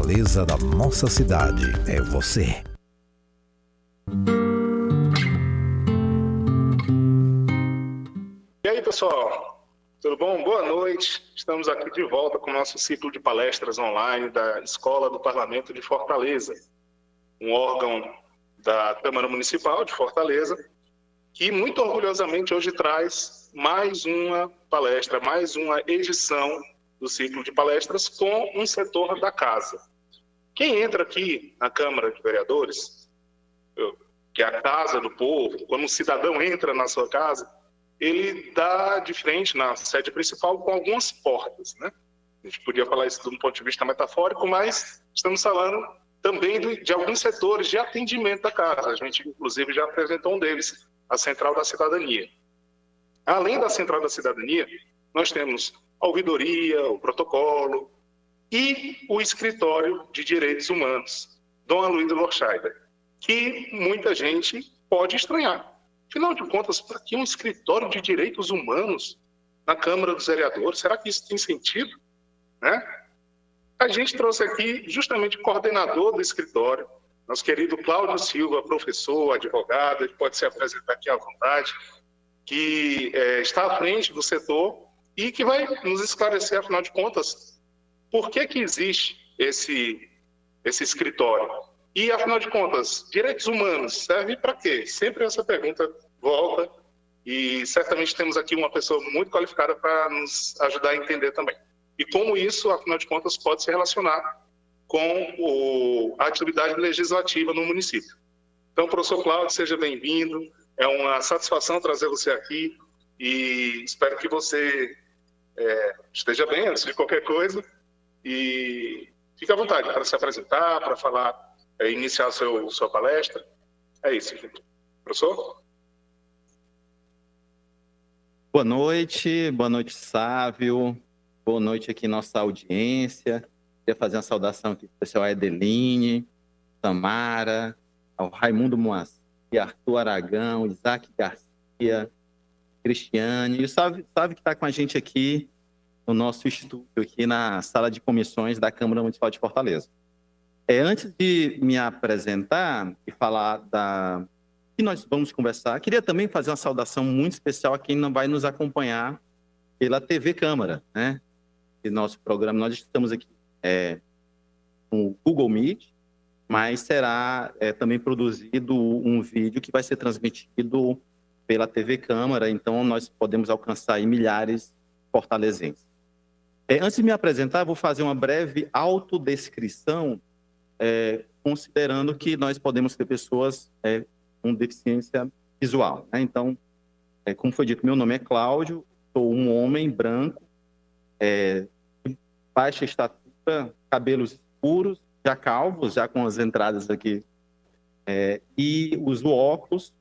Fortaleza da nossa cidade é você. E aí, pessoal, tudo bom? Boa noite. Estamos aqui de volta com o nosso ciclo de palestras online da Escola do Parlamento de Fortaleza, um órgão da Câmara Municipal de Fortaleza, que muito orgulhosamente hoje traz mais uma palestra, mais uma edição do ciclo de palestras com um setor da casa. Quem entra aqui na Câmara de Vereadores, que é a casa do povo, quando um cidadão entra na sua casa, ele dá de frente na sede principal com algumas portas, né? A gente podia falar isso de um ponto de vista metafórico, mas estamos falando também de alguns setores de atendimento da casa. A gente, inclusive, já apresentou um deles, a Central da Cidadania. Além da Central da Cidadania, nós temos a ouvidoria, o protocolo e o Escritório de Direitos Humanos, Dom Aloysio Lorscheider, que muita gente pode estranhar. Afinal de contas, para que um escritório de direitos humanos na Câmara dos Vereadores? Será que isso tem sentido? Né? A gente trouxe aqui justamente o coordenador do escritório, nosso querido Cláudio Silva, professor, advogado, ele pode se apresentar aqui à vontade, que está à frente do setor e que vai nos esclarecer, afinal de contas, por que existe esse escritório. E, afinal de contas, direitos humanos servem para quê? Sempre essa pergunta volta e certamente temos aqui uma pessoa muito qualificada para nos ajudar a entender também. E como isso, afinal de contas, pode se relacionar com a atividade legislativa no município. Então, professor Cláudio, seja bem-vindo. É uma satisfação trazer você aqui e espero que você esteja bem antes de qualquer coisa e fique à vontade para se apresentar, para falar, iniciar sua palestra. É isso, professor. Boa noite, Sávio. Boa noite aqui nossa audiência. Queria fazer uma saudação aqui especial a Edeline, Tamara, ao Raimundo Moacir, Arthur Aragão, Isaac Garcia, Cristiane. E o Sávio que está com a gente aqui no nosso estúdio, aqui na sala de comissões da Câmara Municipal de Fortaleza. Antes de me apresentar e falar da que nós vamos conversar, queria também fazer uma saudação muito especial a quem não vai nos acompanhar pela TV Câmara, né? E nosso programa, nós estamos aqui com o Google Meet, mas será também produzido um vídeo que vai ser transmitido pela TV Câmara, então nós podemos alcançar aí milhares de fortalezenses. Antes de me apresentar, vou fazer uma breve autodescrição, considerando que nós podemos ter pessoas com deficiência visual, né? Então, como foi dito, meu nome é Cláudio, sou um homem branco, de baixa estatura, cabelos escuros, já calvos, já com as entradas aqui, e uso óculos,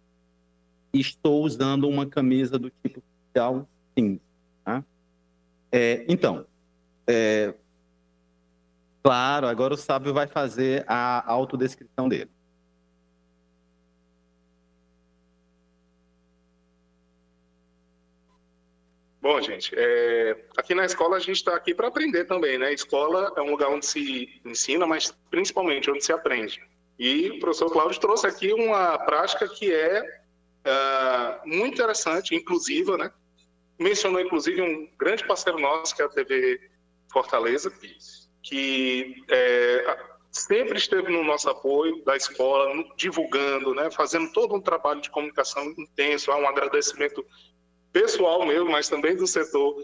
e estou usando uma camisa do tipo social cinza. Tá? Então, claro, agora o Sábio vai fazer a autodescrição dele. Bom, gente, aqui na escola a gente está aqui para aprender também, né? Escola é um lugar onde se ensina, mas principalmente onde se aprende. E o professor Cláudio trouxe aqui uma prática que é muito interessante, inclusiva, né? Mencionou, inclusive, um grande parceiro nosso, que é a TV Fortaleza, que sempre esteve no nosso apoio da escola, divulgando, né? Fazendo todo um trabalho de comunicação intenso, um agradecimento pessoal meu, mas também do setor,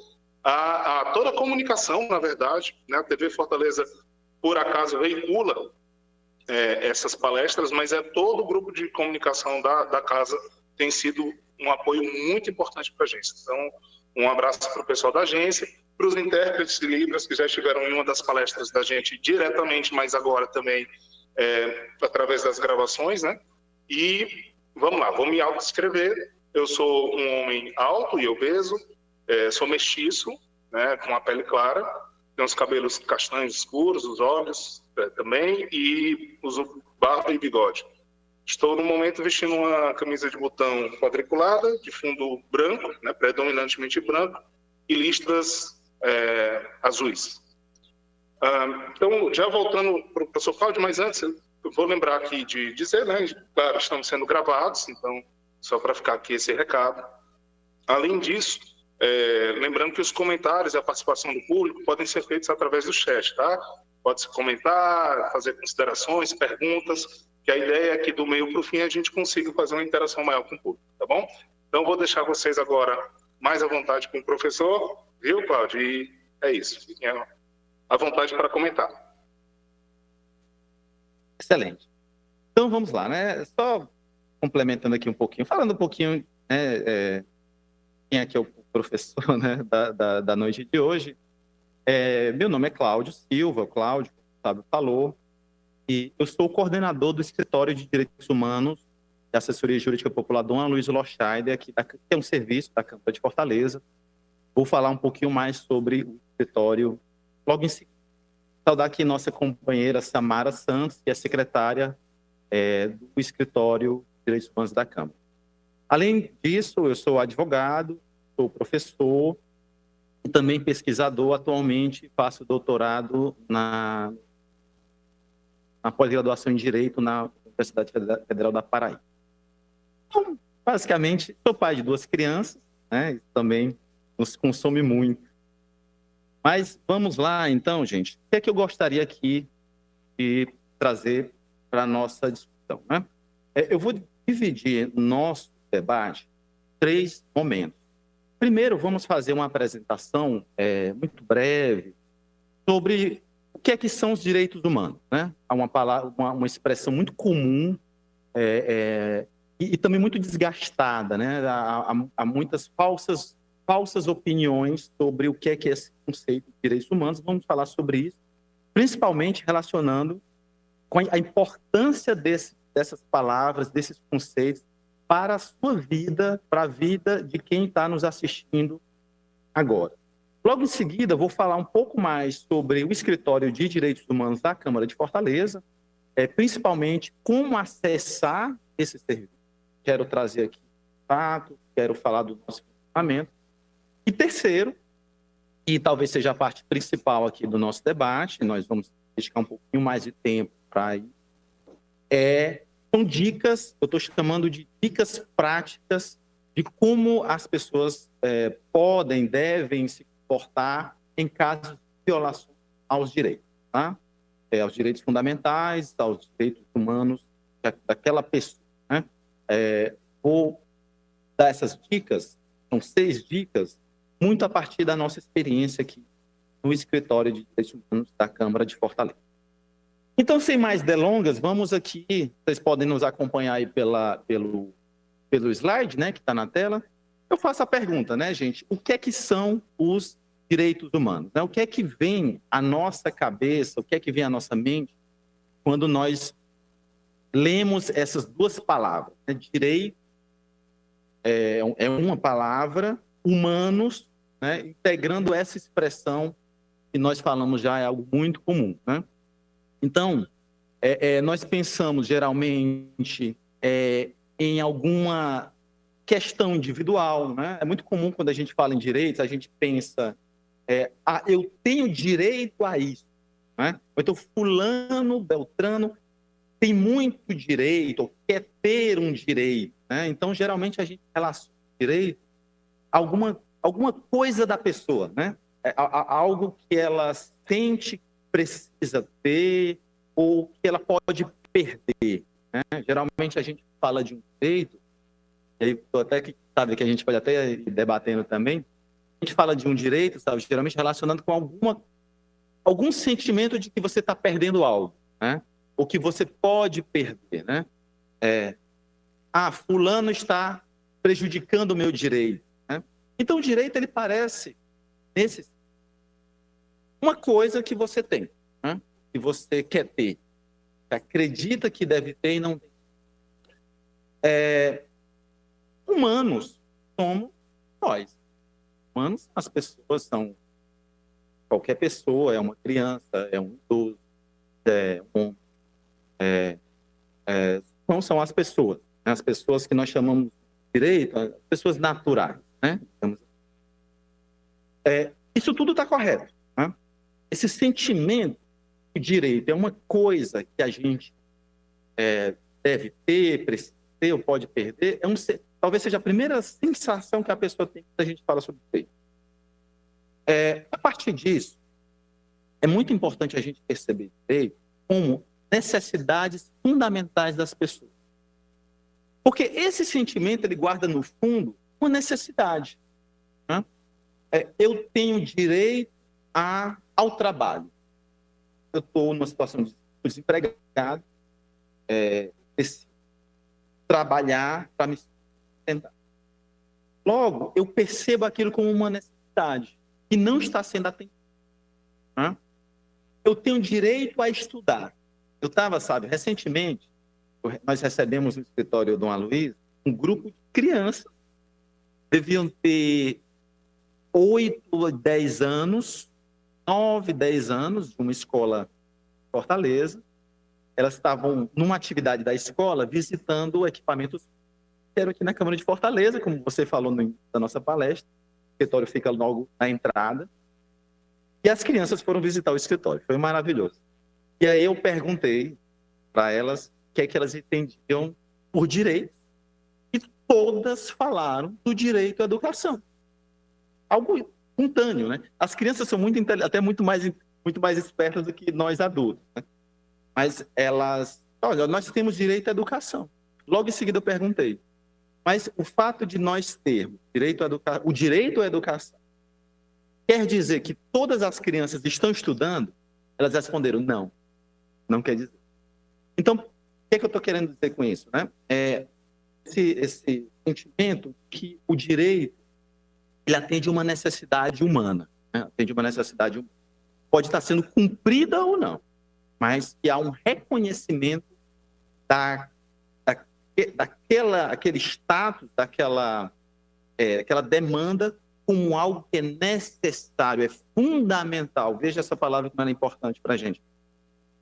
a toda a comunicação, na verdade, né? A TV Fortaleza, por acaso, veicula essas palestras, mas todo o grupo de comunicação da casa tem sido um apoio muito importante para a gente. Então, um abraço para o pessoal da agência, para os intérpretes de Libras que já estiveram em uma das palestras da gente diretamente, mas agora também através das gravações, né? E vamos lá, vou me autodescrever. Eu sou um homem alto e obeso, sou mestiço, né, com a pele clara, tenho os cabelos castanhos escuros, os olhos também, e uso barba e bigode. Estou, no momento, vestindo uma camisa de botão quadriculada, de fundo branco, né, predominantemente branco, e listras azuis. Então, já voltando para o professor Cláudio, mas antes eu vou lembrar aqui de dizer, né, claro, estamos sendo gravados, então, só para ficar aqui esse recado. Além disso, lembrando que os comentários e a participação do público podem ser feitos através do chat, tá? Pode-se comentar, fazer considerações, perguntas, que a ideia é que do meio para o fim a gente consiga fazer uma interação maior com o público, tá bom? Então, vou deixar vocês agora mais à vontade com o professor, viu, Cláudio? E é isso, fiquem à vontade para comentar. Excelente. Então, vamos lá, né? Só complementando aqui um pouquinho, falando um pouquinho, né, quem é que é o professor, né, da noite de hoje. Meu nome é Cláudio Silva, Cláudio, como o Fábio falou, e eu sou o coordenador do Escritório de Direitos Humanos e Assessoria Jurídica Popular Dom Aloysio Loscheider, que é um serviço da Câmara de Fortaleza. Vou falar um pouquinho mais sobre o escritório logo em seguida. Saudar aqui nossa companheira Samara Santos, que é secretária do Escritório de Direitos Humanos da Câmara. Além disso, eu sou advogado, sou professor e também pesquisador. Atualmente faço doutorado na pós-graduação em Direito na Universidade Federal da Paraíba. Então, basicamente, sou pai de 2 crianças, né? Isso também nos consome muito. Mas vamos lá, então, gente. O que é que eu gostaria aqui de trazer para a nossa discussão, né? Eu vou dividir nosso debate em 3 momentos. Primeiro, vamos fazer uma apresentação muito breve sobre o que é que são os direitos humanos, né? Há uma expressão muito comum e também muito desgastada, né? Há muitas falsas opiniões sobre o que é esse conceito de direitos humanos. Vamos falar sobre isso, principalmente relacionando com a importância dessas palavras, desses conceitos, para a sua vida, para a vida de quem está nos assistindo agora. Logo em seguida, vou falar um pouco mais sobre o Escritório de Direitos Humanos da Câmara de Fortaleza, principalmente como acessar esse serviço. Quero trazer aqui fatos, quero falar do nosso funcionamento. E terceiro, e talvez seja a parte principal aqui do nosso debate, nós vamos dedicar um pouquinho mais de tempo para isso, são dicas, eu estou chamando de dicas práticas de como as pessoas devem se comportar em caso de violação aos direitos, tá? Aos direitos fundamentais, aos direitos humanos daquela pessoa, né? Vou dar essas dicas, são 6 dicas, muito a partir da nossa experiência aqui no Escritório de Direitos Humanos da Câmara de Fortaleza. Então, sem mais delongas, vamos aqui, vocês podem nos acompanhar aí pelo slide, né, que está na tela. Eu faço a pergunta, né, gente, o que é que são os direitos humanos? Né? O que é que vem à nossa cabeça, o que é que vem à nossa mente quando nós lemos essas 2 palavras? Né? Direito é uma palavra, humanos, né, integrando essa expressão que nós falamos já é algo muito comum, né? Então, nós pensamos geralmente em alguma questão individual, né? É muito comum quando a gente fala em direitos, a gente pensa, eu tenho direito a isso, né? Ou então fulano, beltrano tem muito direito, ou quer ter um direito, né? Então, geralmente a gente relaciona direito a alguma coisa da pessoa, né? Algo que ela sente precisa ter ou que ela pode perder, né? Geralmente a gente fala de um direito, e aí até que sabe que a gente pode até ir debatendo também, a gente fala de um direito, sabe, geralmente relacionando com algum sentimento de que você está perdendo algo, né? Ou que você pode perder, né? Fulano está prejudicando o meu direito, né? Então o direito ele parece uma coisa que você tem, né? Que você quer ter, que acredita que deve ter e não tem. Humanos somos nós. Humanos, as pessoas são qualquer pessoa, é uma criança, é um idoso, são as pessoas, né? As pessoas que nós chamamos de direito, as pessoas naturais, né? Isso tudo está correto, né? esse sentimento de direito é uma coisa que a gente deve ter, precisa ter ou pode perder, talvez seja a primeira sensação que a pessoa tem quando a gente fala sobre direito. A partir disso, é muito importante a gente perceber direito como necessidades fundamentais das pessoas. Porque esse sentimento, ele guarda no fundo uma necessidade. Né? Eu tenho direito ao trabalho. Eu estou numa situação de desempregado, preciso trabalhar para me sustentar. Logo, eu percebo aquilo como uma necessidade que não está sendo atendida. Né? Eu tenho direito a estudar. Eu estava, recentemente, nós recebemos no escritório do Dom Aloysio um grupo de crianças, deviam ter 8, 10 anos, 9, 10 anos, de uma escola em Fortaleza. Elas estavam numa atividade da escola visitando equipamentos que eram aqui na Câmara de Fortaleza, como você falou na nossa palestra. O escritório fica logo na entrada. E as crianças foram visitar o escritório. Foi maravilhoso. E aí eu perguntei para elas o que é que elas entendiam por direito. E todas falaram do direito à educação. Algo espontâneo, né? As crianças são até muito mais espertas do que nós adultos, né? Mas elas... Olha, nós temos direito à educação. Logo em seguida eu perguntei, mas o fato de nós termos o direito à educação quer dizer que todas as crianças estão estudando? Elas responderam, não quer dizer. Então, o que é que eu estou querendo dizer com isso? Né? Esse sentimento que o direito ele atende uma necessidade humana. Né? Atende uma necessidade humana. Pode estar sendo cumprida ou não, mas que há um reconhecimento daquele status, daquela demanda como algo que é necessário, é fundamental. Veja essa palavra como ela é importante para a gente.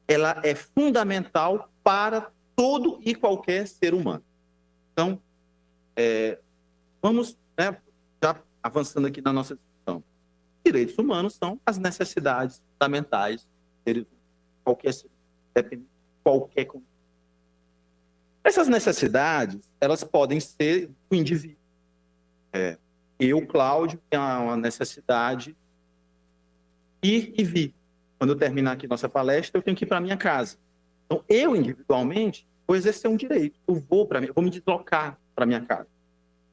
Ela é fundamental para todo e qualquer ser humano. Então, vamos, já avançando aqui na nossa discussão. Direitos humanos são as necessidades fundamentais de qualquer ser humano, dependendo de qualquer condição. Essas necessidades, elas podem ser do indivíduo. Eu, Cláudio, tenho uma necessidade ir e vir. Quando eu terminar aqui nossa palestra, eu tenho que ir para a minha casa. Então, eu, individualmente, vou exercer um direito. Eu vou me deslocar para a minha casa.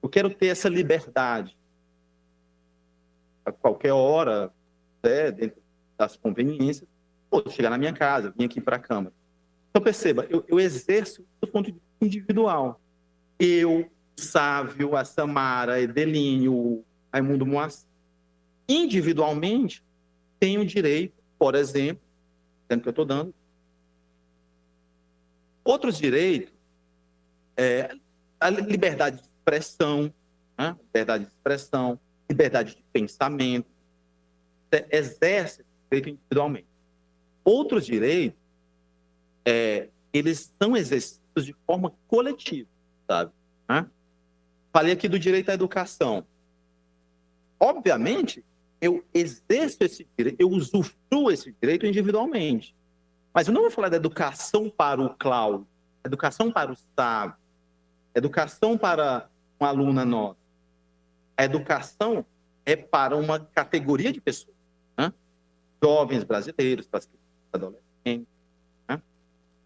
Eu quero ter essa liberdade. A qualquer hora, dentro das conveniências, vou chegar na minha casa, vim aqui para a Câmara. Então, perceba, eu exerço do ponto de vista individual. Eu, Sávio, a Samara, a Edeline, o Raimundo Moacir, individualmente, tenho direito, por exemplo, que eu estou dando. Outros direitos, a liberdade de expressão, né? Liberdade de pensamento, exerce direito individualmente. Outros direitos, eles são exercidos de forma coletiva, sabe? Né? Falei aqui do direito à educação. Obviamente, eu exerço esse direito, eu usufruo esse direito individualmente. Mas eu não vou falar da educação para o Cláudio, educação para o Sávio, educação para uma aluna nossa. A educação é para uma categoria de pessoas, né? Jovens brasileiros, para as adolescentes. Né?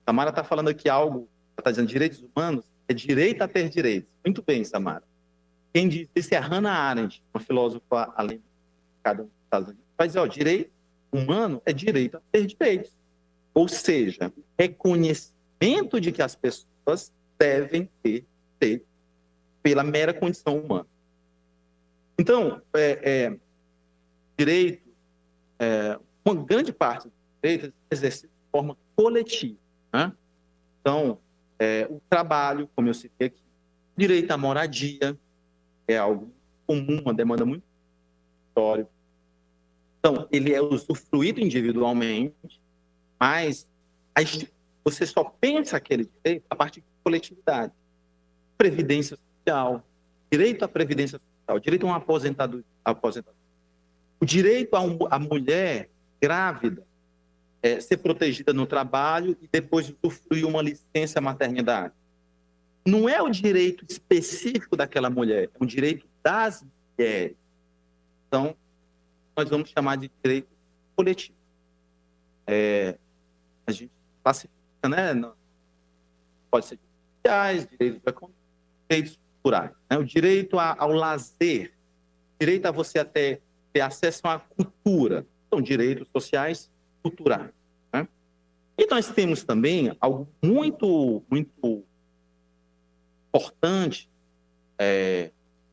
Samara está falando aqui algo, está dizendo direitos humanos, é direito a ter direitos. Muito bem, Samara. Quem diz isso é a Hannah Arendt, uma filósofa alemã dos Estados Unidos. Vai dizer, direito humano é direito a ter direitos. Ou seja, reconhecimento de que as pessoas devem ter pela mera condição humana. Então, direito, uma grande parte do direito é exercido de forma coletiva. Né? Então, o trabalho, como eu citei aqui, direito à moradia, é algo comum, uma demanda muito histórica. Então, ele é usufruído individualmente, mas você só pensa aquele direito a partir de coletividade. Previdência social, direito à previdência social, direito a uma aposentadoria. O direito à mulher grávida, ser protegida no trabalho e depois usufruir uma licença maternidade. Não é o direito específico daquela mulher, é um direito das mulheres. Então, nós vamos chamar de direito coletivo. A gente classifica, né? Pode ser direitos sociais, direitos econômicos, direitos culturais. Né? O direito ao lazer, direito a você até ter acesso à cultura. São direitos sociais culturais. Né? E nós temos também algo muito, muito importante,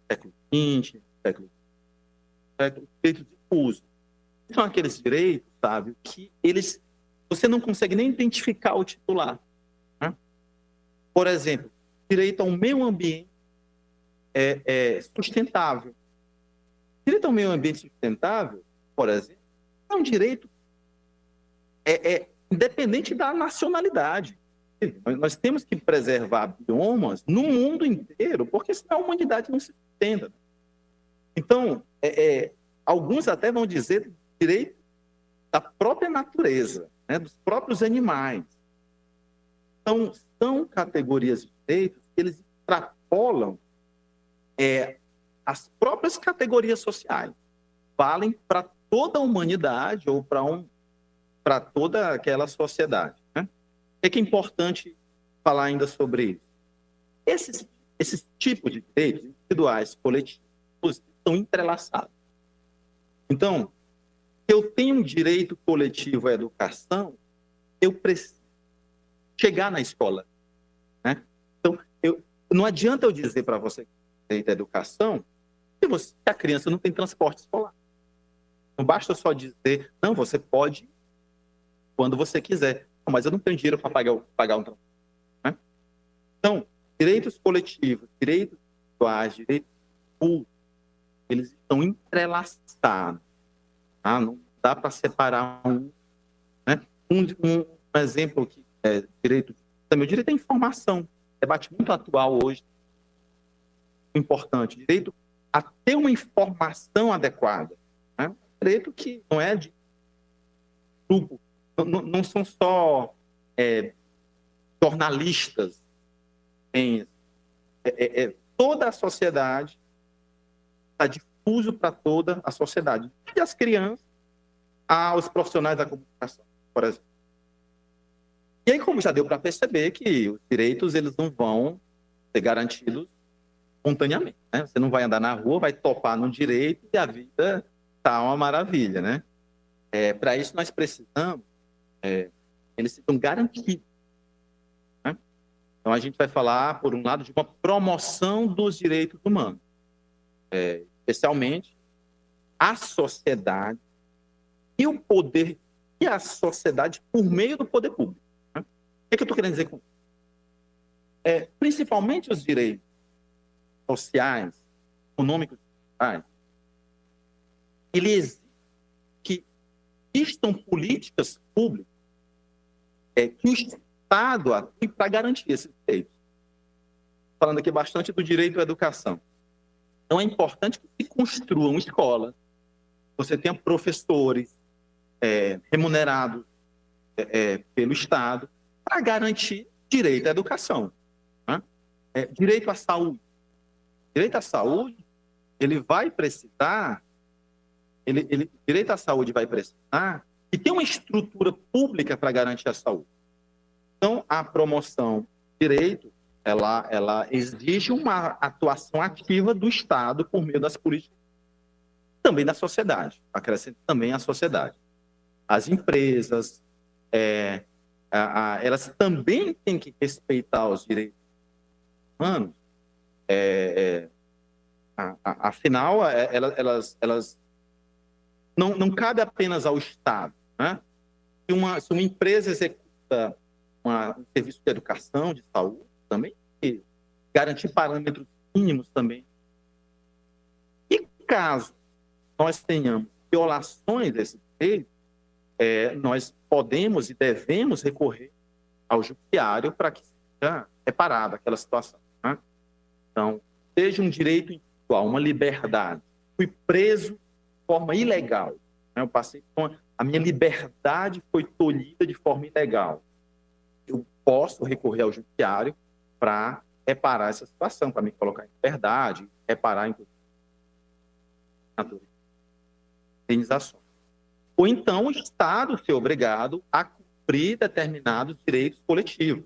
século XX, século direito de uso. São aqueles direitos, sabe, que você não consegue nem identificar o titular. Né? Por exemplo, direito a um meio ambiente sustentável. Direito ao meio ambiente sustentável, por exemplo, é um direito independente da nacionalidade. Nós temos que preservar biomas no mundo inteiro, porque senão a humanidade não se sustenta. Então, alguns até vão dizer direito da própria natureza, né, dos próprios animais. Então, são categorias de direitos que eles extrapolam as próprias categorias sociais. Valem para toda a humanidade ou para toda aquela sociedade. Né? O que é importante falar ainda sobre isso? Esses tipos de direitos, individuais, coletivos, estão entrelaçados. Então, se eu tenho um direito coletivo à educação, eu preciso chegar na escola. Né? Então, não adianta eu dizer para você que tem direito à educação se a criança não tem transporte escolar. Não basta só dizer, não, você pode quando você quiser. Não, mas eu não tenho dinheiro para pagar um transporte. Né? Então, direitos coletivos, direitos individuais, direitos públicos, eles estão entrelaçados. Tá? Não dá para separar um. Né? Um exemplo que é direito à informação. Debate muito atual hoje. Importante. Direito a ter uma informação adequada. Né? Direito que não é de grupo. Não são só jornalistas. Toda a sociedade está difuso para toda a sociedade. E as crianças, aos profissionais da comunicação, por exemplo. E aí, como já deu para perceber, que os direitos eles não vão ser garantidos espontaneamente. Né? Você não vai andar na rua, vai topar no direito e a vida está uma maravilha. Né? Para isso, nós precisamos eles sejam garantidos. Né? Então, a gente vai falar, por um lado, de uma promoção dos direitos humanos. Especialmente a sociedade e o poder e a sociedade por meio do poder público. Né? O que eu estou querendo dizer com isso? Principalmente os direitos sociais, econômicos e sociais, ele exige que existam políticas públicas que o Estado atue para garantir esses direitos. Falando aqui bastante do direito à educação. Então, é importante que se construam escolas, você tenha professores remunerados pelo Estado para garantir direito à educação. Né? Direito à saúde. Direito à saúde, ele vai precisar, direito à saúde vai precisar e tem uma estrutura pública para garantir a saúde. Então, a promoção do direito, ela exige uma atuação ativa do Estado por meio das políticas, também da sociedade, acrescenta também a sociedade. As empresas, elas também têm que respeitar os direitos humanos, afinal, elas não cabe apenas ao Estado. Né? Se uma empresa executa um serviço de educação, de saúde, também garantir parâmetros mínimos também. E caso nós tenhamos violações desse direito, nós podemos e devemos recorrer ao judiciário para que seja reparada aquela situação. Né? Então, seja um direito individual, uma liberdade. Fui preso de forma ilegal. Né? Eu passei a a minha liberdade foi tolhida de forma ilegal. Eu posso recorrer ao judiciário para reparar essa situação, para me colocar em liberdade, reparar, inclusive, indenizações. Ou então o Estado ser obrigado a cumprir determinados direitos coletivos.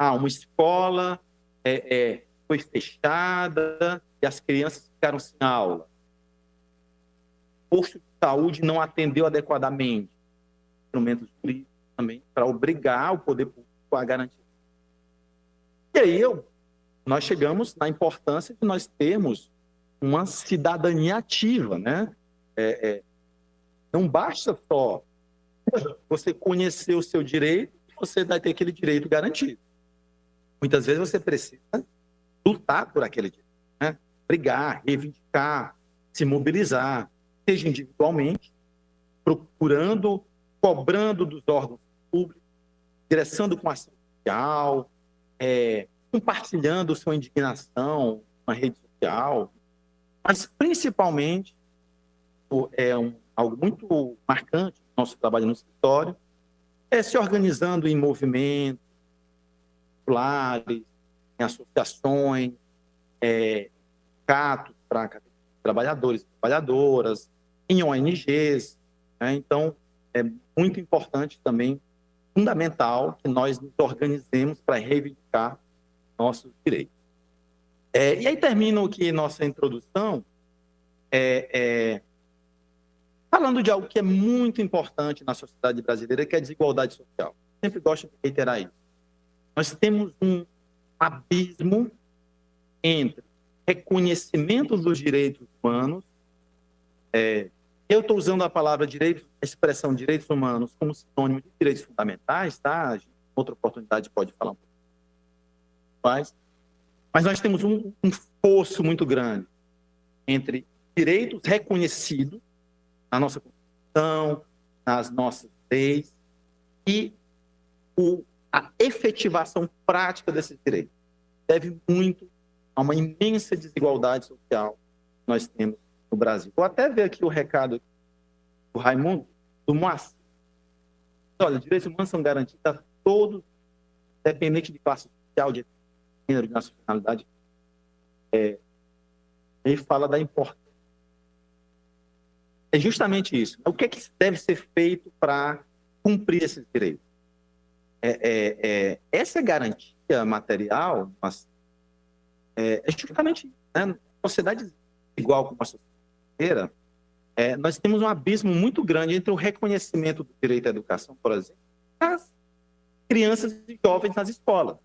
Uma escola foi fechada e as crianças ficaram sem aula. O posto de saúde não atendeu adequadamente. Instrumentos jurídicos também para obrigar o poder público a garantir. E aí nós chegamos na importância de nós termos uma cidadania ativa, né? Não basta só você conhecer o seu direito, você vai ter aquele direito garantido. Muitas vezes você precisa lutar por aquele direito, né? Brigar, reivindicar, se mobilizar, seja individualmente, procurando, cobrando dos órgãos públicos, ingressando com ação social, compartilhando sua indignação na rede social, mas principalmente algo muito marcante do nosso trabalho no escritório, se organizando em movimentos populares, em associações, catos para trabalhadores e trabalhadoras, em ONGs, né? Então, é muito importante também, fundamental, que nós nos organizemos para reivindicar nossos direitos. E aí termino aqui nossa introdução falando de algo que é muito importante na sociedade brasileira, que é a desigualdade social. Sempre gosto de reiterar isso. Nós temos um abismo entre reconhecimento dos direitos humanos. Eu estou usando a palavra direito, a expressão direitos humanos como sinônimo de direitos fundamentais, tá? Outra oportunidade pode falar um pouco mais. Mas nós temos um fosso muito grande entre direitos reconhecidos na nossa Constituição, nas nossas leis, e a efetivação prática desses direitos. Deve muito a uma imensa desigualdade social que nós temos no Brasil. Vou até ver aqui o recado do Raimundo, do Moacir. Olha, direitos humanos são garantidos a todos, independente de classe social, de gênero, de nacionalidade. Ele fala da importância. É justamente isso. O que é que deve ser feito para cumprir esses direitos? Essa garantia material, mas, justamente, né, sociedade igual como a sociedade brasileira, nós temos um abismo muito grande entre o reconhecimento do direito à educação, por exemplo, das crianças e jovens nas escolas.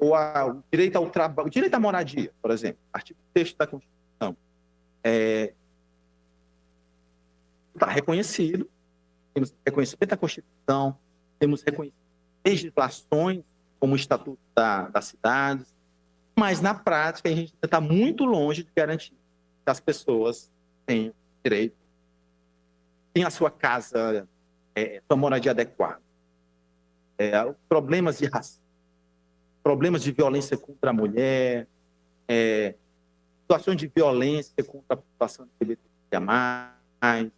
O direito ao trabalho, o direito à moradia, por exemplo, artigo 6º da Constituição. Está reconhecido, temos reconhecimento da Constituição, temos reconhecimento de legislações, como o Estatuto das Cidades, mas na prática a gente ainda está muito longe de garantir que as pessoas tenham direito, tenham a sua casa, sua moradia adequada. Problemas de racismo, problemas de violência contra a mulher, situações de violência contra a população LGBTQIA+,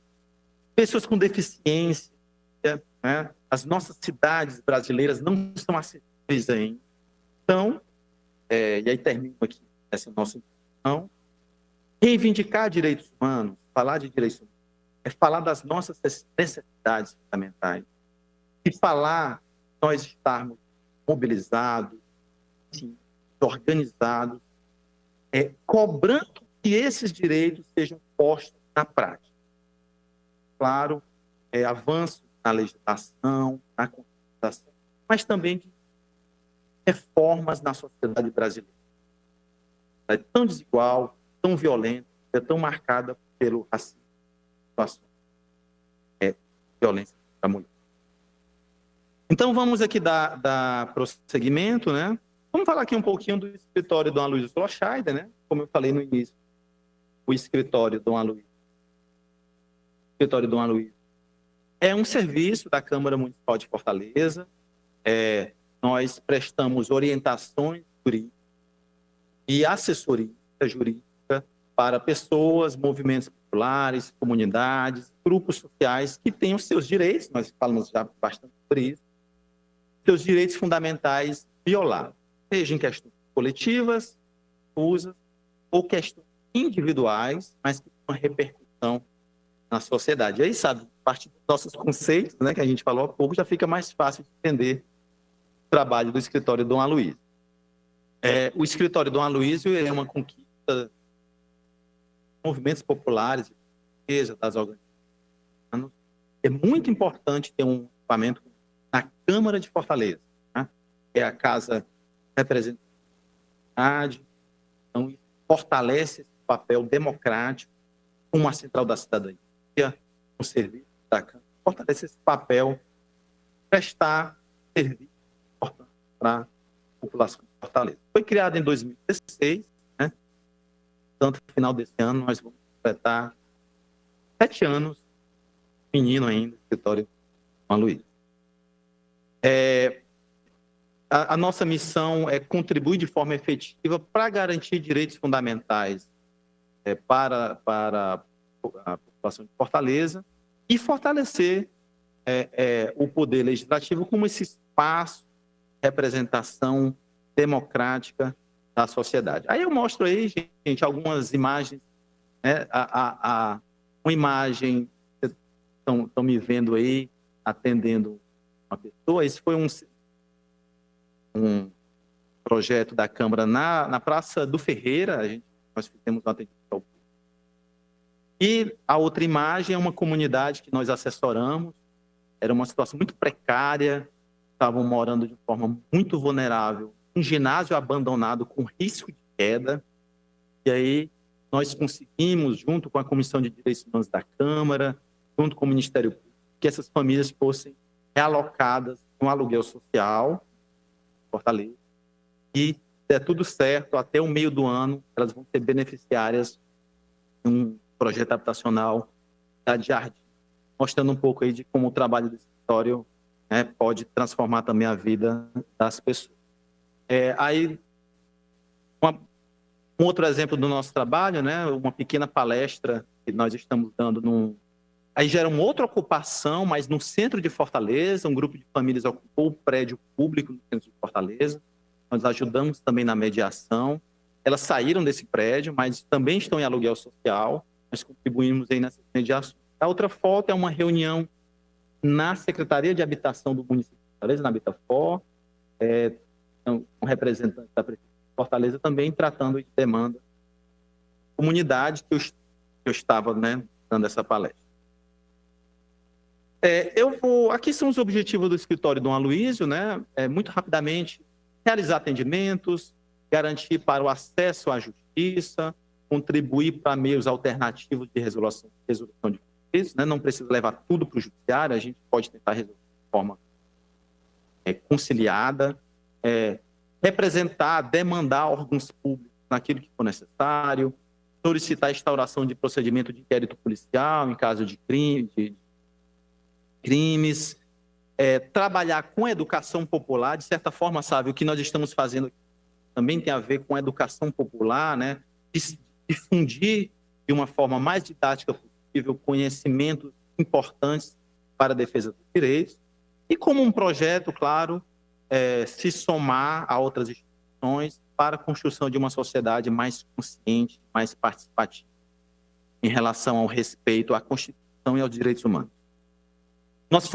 pessoas com deficiência, né? As nossas cidades brasileiras não estão acessíveis ainda. Então, e aí termino aqui essa nossa introdução, reivindicar direitos humanos, falar de direitos humanos, é falar das nossas necessidades fundamentais, e falar nós estarmos mobilizados, sim, organizados, cobrando que esses direitos sejam postos na prática. Claro, avanço na legislação, na Constituição, mas também de reformas na sociedade brasileira. É tão desigual, tão violenta, tão marcada pelo racismo, violência contra a mulher. Então, vamos aqui dar prosseguimento, né? Vamos falar aqui um pouquinho do escritório Dom Aloysio Loscheider, né? Como eu falei no início, o escritório Dom Aloysio. O escritório Dom Aloysio é um serviço da Câmara Municipal de Fortaleza. Nós prestamos orientações jurídicas e assessoria jurídica para pessoas, movimentos populares, comunidades, grupos sociais que têm os seus direitos, nós falamos já bastante sobre isso, seus direitos fundamentais violados, seja em questões coletivas, difusas, ou questões individuais, mas que têm uma repercussão na sociedade. E aí, sabe, a partir dos nossos conceitos, né, que a gente falou há pouco, já fica mais fácil de entender o trabalho do escritório Dom Aloysio. O escritório Dom Aloysio é uma conquista dos movimentos populares, das organizações. É muito importante ter um equipamento na Câmara de Fortaleza, né? É a casa representativa, então fortalece esse papel democrático com uma central da cidadania, um serviço da Câmara, fortalece esse papel, prestar serviço importante para a população de Fortaleza. Foi criado em 2016, né? Tanto no final desse ano nós vamos completar 7 anos, menino ainda, escritório Dom Aloysio. A nossa missão é contribuir de forma efetiva para garantir direitos fundamentais para a população de Fortaleza e fortalecer o poder legislativo como esse espaço de representação democrática da sociedade. Aí eu mostro aí, gente, algumas imagens, né? Uma imagem, vocês estão me vendo aí, atendendo uma pessoa. Esse foi um projeto da Câmara na Praça do Ferreira, nós fizemos um atendimento ao público. E a outra imagem é uma comunidade que nós assessoramos, era uma situação muito precária, estavam morando de forma muito vulnerável, um ginásio abandonado com risco de queda, e aí nós conseguimos, junto com a Comissão de Direitos Humanos da Câmara, junto com o Ministério Público, que essas famílias fossem realocadas no aluguel social, Fortaleza, e se der tudo certo, até o meio do ano, elas vão ser beneficiárias de um projeto habitacional da Jardim, mostrando um pouco aí de como o trabalho do escritório, né, pode transformar também a vida das pessoas. Aí, um outro exemplo do nosso trabalho, né, uma pequena palestra que nós estamos dando aí já era uma outra ocupação, mas no centro de Fortaleza, um grupo de famílias ocupou o prédio público no centro de Fortaleza. Nós ajudamos também na mediação. Elas saíram desse prédio, mas também estão em aluguel social. Nós contribuímos aí nessas mediações. A outra foto é uma reunião na Secretaria de Habitação do município de Fortaleza, na Habitafor, um representante da Prefeitura de Fortaleza também tratando de demanda comunidade que eu estava, né, dando essa palestra. Aqui são os objetivos do escritório Dom Aloysio, né? Muito rapidamente, realizar atendimentos, garantir para o acesso à justiça, contribuir para meios alternativos de resolução de conflitos, né? Não precisa levar tudo para o judiciário, a gente pode tentar resolver de forma conciliada, representar, demandar órgãos públicos naquilo que for necessário, solicitar a instauração de procedimento de inquérito policial em caso de crimes, trabalhar com a educação popular, de certa forma, sabe, o que nós estamos fazendo também tem a ver com a educação popular, né? Difundir de uma forma mais didática possível conhecimentos importantes para a defesa dos direitos e, como um projeto, claro, se somar a outras instituições para a construção de uma sociedade mais consciente, mais participativa em relação ao respeito à Constituição e aos direitos humanos. Nós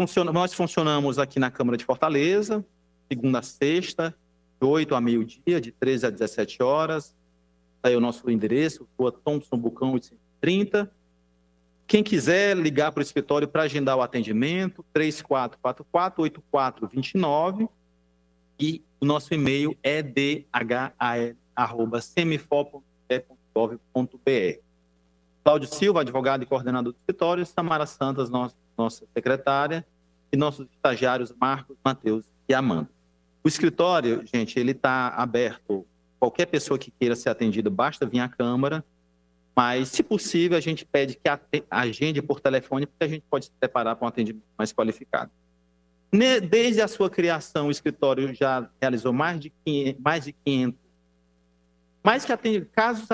funcionamos aqui na Câmara de Fortaleza, segunda a sexta, de 8 a meio-dia, de 13 a 17 horas. Aí o nosso endereço, Rua Thompson Bucão, 830. Quem quiser ligar para o escritório para agendar o atendimento, 3444-8429. E o nosso e-mail é dha@semifor.gov.br. Cláudio Silva, advogado e coordenador do escritório, Samara Santos, nossa secretária, e nossos estagiários Marcos, Matheus e Amanda. O escritório, gente, ele está aberto. Qualquer pessoa que queira ser atendida, basta vir à Câmara, mas, se possível, a gente pede que agende por telefone, porque a gente pode se preparar para um atendimento mais qualificado. Desde a sua criação, o escritório já realizou mais de 500, mais que atende casos,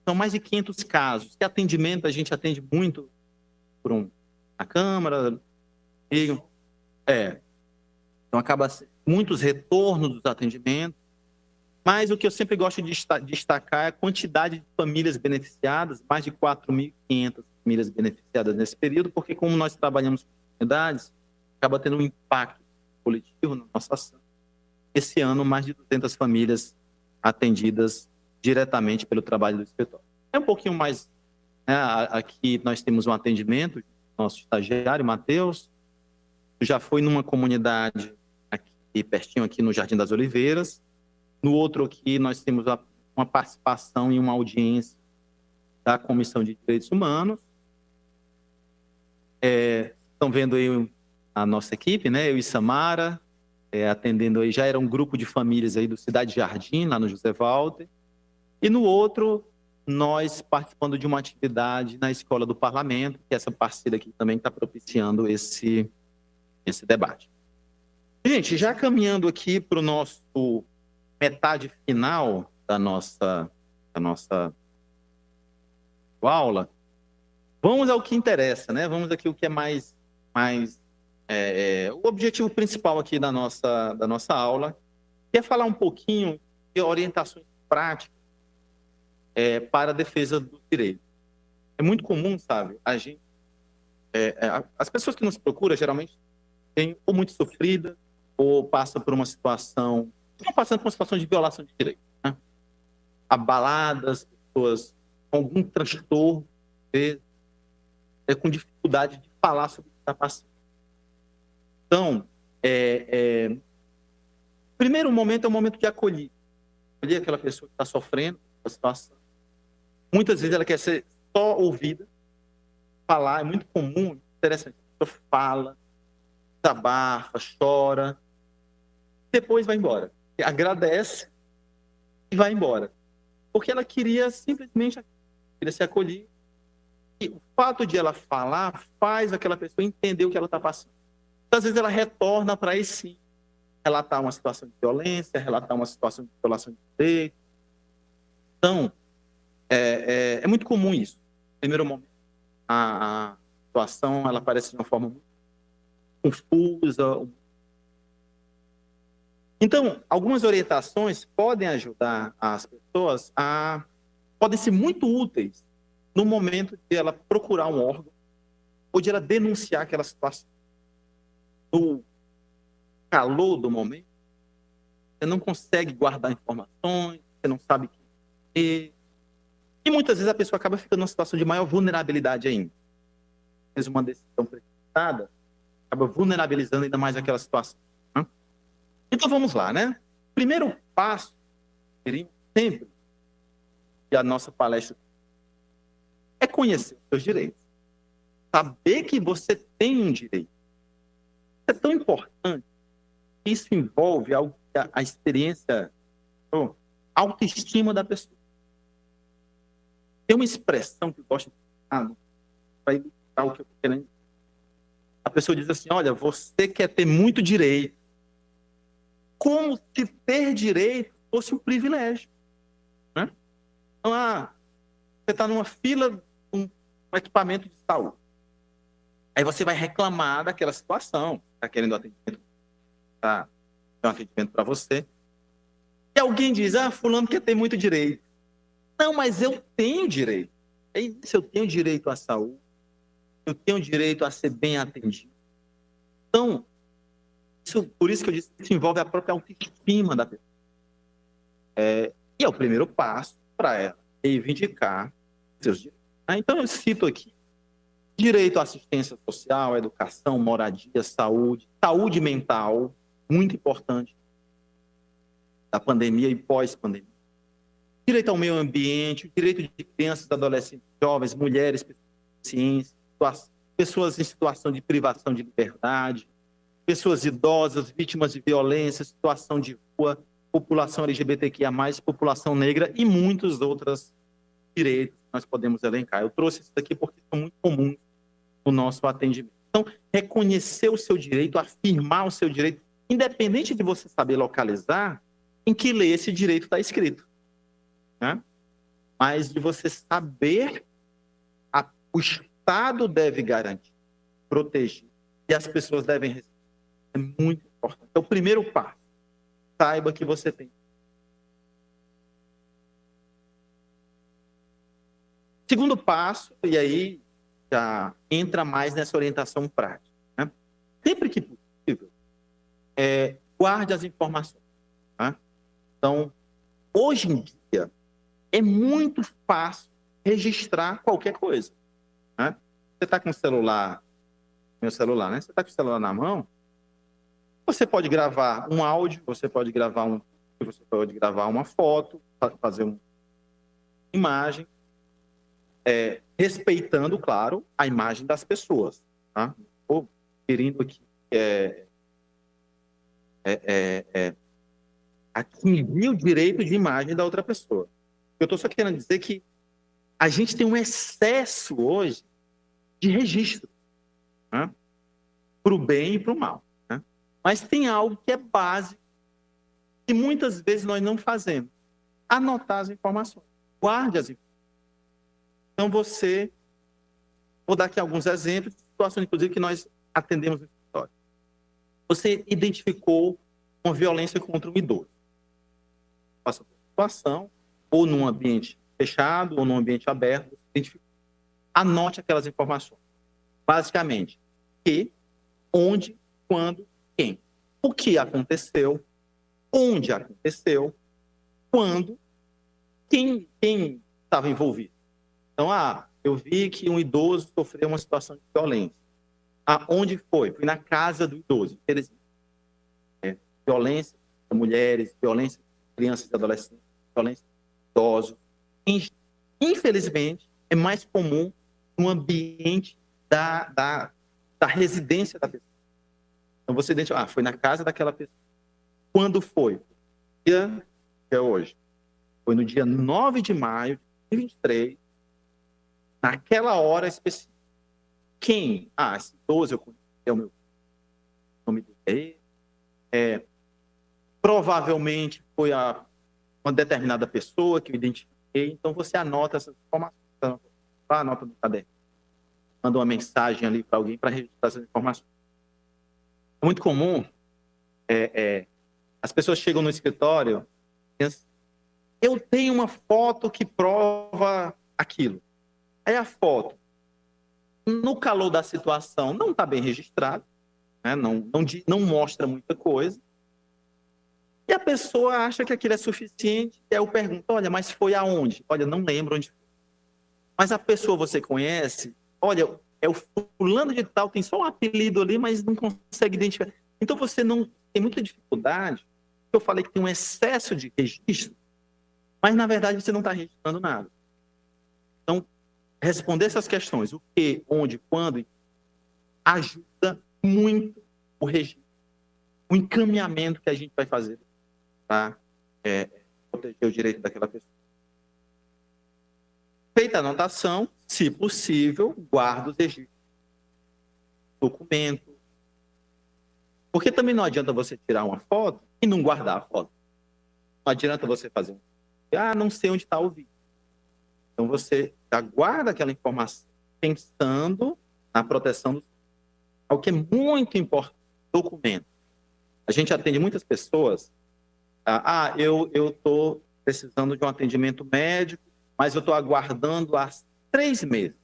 são mais de 500 casos. Que atendimento, a gente atende muito na Câmara. Então, acaba muitos retornos dos atendimentos. Mas o que eu sempre gosto de destacar é a quantidade de famílias beneficiadas, mais de 4.500 famílias beneficiadas nesse período, porque como nós trabalhamos com comunidades, acaba tendo um impacto coletivo na nossa ação. Esse ano, mais de 200 famílias atendidas diretamente pelo trabalho do escritório. É um pouquinho mais, né, aqui nós temos um atendimento, nosso estagiário, Matheus, já foi numa comunidade aqui pertinho, aqui no Jardim das Oliveiras. No outro aqui, nós temos uma participação em uma audiência da Comissão de Direitos Humanos. Estão vendo aí a nossa equipe, né? Eu e Samara, atendendo aí, já era um grupo de famílias aí do Cidade Jardim, lá no José Walter. E no outro, nós participando de uma atividade na Escola do Parlamento, que essa parceira aqui também está propiciando esse debate. Gente, já caminhando aqui para o nosso metade final da nossa aula, vamos ao que interessa, né? Vamos aqui o que é mais o objetivo principal aqui da nossa aula, que é falar um pouquinho de orientações práticas para a defesa do direito. É muito comum, sabe, a gente, as pessoas que nos procuram geralmente têm ou muito sofrida ou passam por uma situação, estão passando por uma situação de violação de direito, né? Abaladas, pessoas com algum transtorno, com dificuldade de falar sobre o que está passando. Então, primeiro momento é o momento de acolher aquela pessoa que está sofrendo a situação. Muitas vezes ela quer ser só ouvida, falar, é muito comum, interessante, a pessoa fala, desabafa, chora, depois vai embora. Agradece e vai embora. Porque ela queria simplesmente ser acolhida. E o fato de ela falar faz aquela pessoa entender o que ela está passando. Às vezes ela retorna para aí sim relatar uma situação de violência, relatar uma situação de violação de direito. Então, é muito comum isso. No primeiro momento, a situação ela aparece de uma forma muito confusa. Então, algumas orientações podem ajudar as pessoas podem ser muito úteis no momento de ela procurar um órgão ou de ela denunciar aquela situação. No calor do momento, você não consegue guardar informações, você não sabe o que fazer. E muitas vezes a pessoa acaba ficando numa situação de maior vulnerabilidade ainda. Fez uma decisão precipitada, acaba vulnerabilizando ainda mais aquela situação. Né? Então vamos lá, né? Primeiro passo, sempre, que a nossa palestra é conhecer os seus direitos. Saber que você tem um direito. É tão importante. Isso envolve a experiência, a autoestima da pessoa. Tem uma expressão que eu gosto de falar para ilustrar o que eu estou querendo. A pessoa diz assim, olha, você quer ter muito direito, como se ter direito fosse um privilégio. Né? Então, você está numa fila com um equipamento de saúde. Aí você vai reclamar daquela situação, está querendo atendimento, tá? Um atendimento para você. E alguém diz, fulano quer ter muito direito. Não, mas eu tenho direito. Se eu tenho direito à saúde, eu tenho direito a ser bem atendido. Então, por isso que eu disse que isso envolve a própria autoestima da pessoa. E é o primeiro passo para ela reivindicar seus direitos. Então, eu cito aqui direito à assistência social, educação, moradia, saúde mental, muito importante, da pandemia e pós-pandemia. Direito ao meio ambiente, o direito de crianças, adolescentes, jovens, mulheres, ciência, pessoas em situação de privação de liberdade, pessoas idosas, vítimas de violência, situação de rua, população LGBTQIA+, população negra e muitos outros direitos que nós podemos elencar. Eu trouxe isso daqui porque são muito comuns no nosso atendimento. Então, reconhecer o seu direito, afirmar o seu direito, independente de você saber localizar em que lei esse direito está escrito. Né? mas de você saber o Estado deve garantir, proteger, e as pessoas devem receber. É muito importante. É o primeiro passo. Saiba que você tem. Segundo passo, e aí já entra mais nessa orientação prática, né? Sempre que possível, guarde as informações. Tá? Então, hoje em dia, é muito fácil registrar qualquer coisa. Né? Você está com o celular, meu celular, né? Você está com o celular na mão, você pode gravar um áudio, você pode gravar uma foto, fazer uma imagem, respeitando, claro, a imagem das pessoas. Tá? Estou querendo aqui atingir o direito de imagem da outra pessoa. Eu estou só querendo dizer que a gente tem um excesso hoje de registro, né? Para o bem e para o mal. Né? Mas tem algo que é básico que muitas vezes nós não fazemos. Anotar as informações. Guarde as informações. Então vou dar aqui alguns exemplos de situações, inclusive, que nós atendemos no escritório. Você identificou uma violência contra um idoso. Passa por situação, ou num ambiente fechado, ou num ambiente aberto, anote aquelas informações. Basicamente, que, onde, quando, quem. O que aconteceu, onde aconteceu, quando, quem estava envolvido. Então, eu vi que um idoso sofreu uma situação de violência. Onde foi? Fui na casa do idoso. Violência de mulheres, violência de crianças e adolescentes, violência de idosos. Infelizmente, é mais comum no ambiente da residência da pessoa. Então, você identifica, foi na casa daquela pessoa. Quando foi? Dia que é hoje. Foi no dia 9 de maio de 2023, naquela hora específica. Quem? Esse idoso eu conheci, é o meu nome dele. Provavelmente foi uma determinada pessoa que eu identifiquei. Então, você anota essas informações. Anota no caderno. Manda uma mensagem ali para alguém para registrar essas informações. É muito comum, as pessoas chegam no escritório e dizem, eu tenho uma foto que prova aquilo. Aí a foto, no calor da situação, não está bem registrada, né? Não mostra muita coisa. E a pessoa acha que aquilo é suficiente. E aí eu pergunto, olha, mas foi aonde? Olha, não lembro onde foi. Mas a pessoa você conhece, olha, é o fulano de tal, tem só um apelido ali, mas não consegue identificar. Então você não tem muita dificuldade. Eu falei que tem um excesso de registro, mas na verdade você não está registrando nada. Então, responder essas questões, o que, onde, quando, ajuda muito o registro, o encaminhamento que a gente vai fazer para proteger o direito daquela pessoa. Feita a anotação, se possível, guarda os registros. Documento. Porque também não adianta você tirar uma foto e não guardar a foto. Não adianta você fazer não sei onde está o vídeo. Então você já guarda aquela informação pensando na proteção do o que é muito importante, documento. A gente atende muitas pessoas. Eu estou precisando de um atendimento médico, mas eu estou aguardando há 3 meses.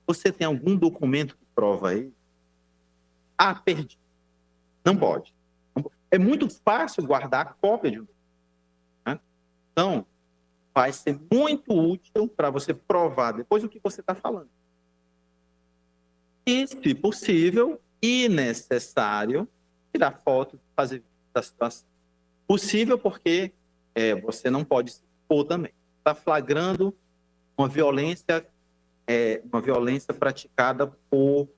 Você tem algum documento que prova aí? Perdi. Não pode. É muito fácil guardar a cópia de um documento. Né? Então, vai ser muito útil para você provar depois o que você está falando. E, se possível e necessário, tirar foto, fazer da situação. Possível porque você não pode se expor também. Está flagrando uma violência praticada por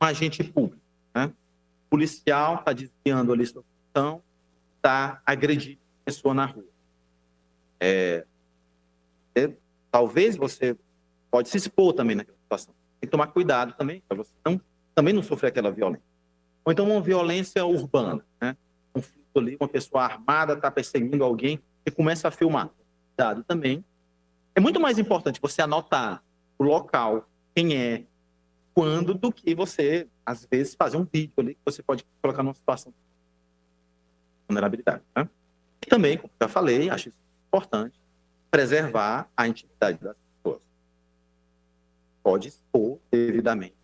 um agente público. Né? O policial está desviando ali sua função, está agredindo a pessoa na rua. Talvez você pode se expor também naquela situação. Tem que tomar cuidado também, para você também não sofrer aquela violência. Ou então uma violência urbana, né? Um conflito ali, uma pessoa armada está perseguindo alguém e começa a filmar. Cuidado também, É muito mais importante você anotar o local, quem é, quando, do que você, às vezes, fazer um vídeo ali que você pode colocar numa situação de vulnerabilidade. Né? E também, como eu já falei, acho isso importante, preservar a intimidade das pessoas. Pode expor devidamente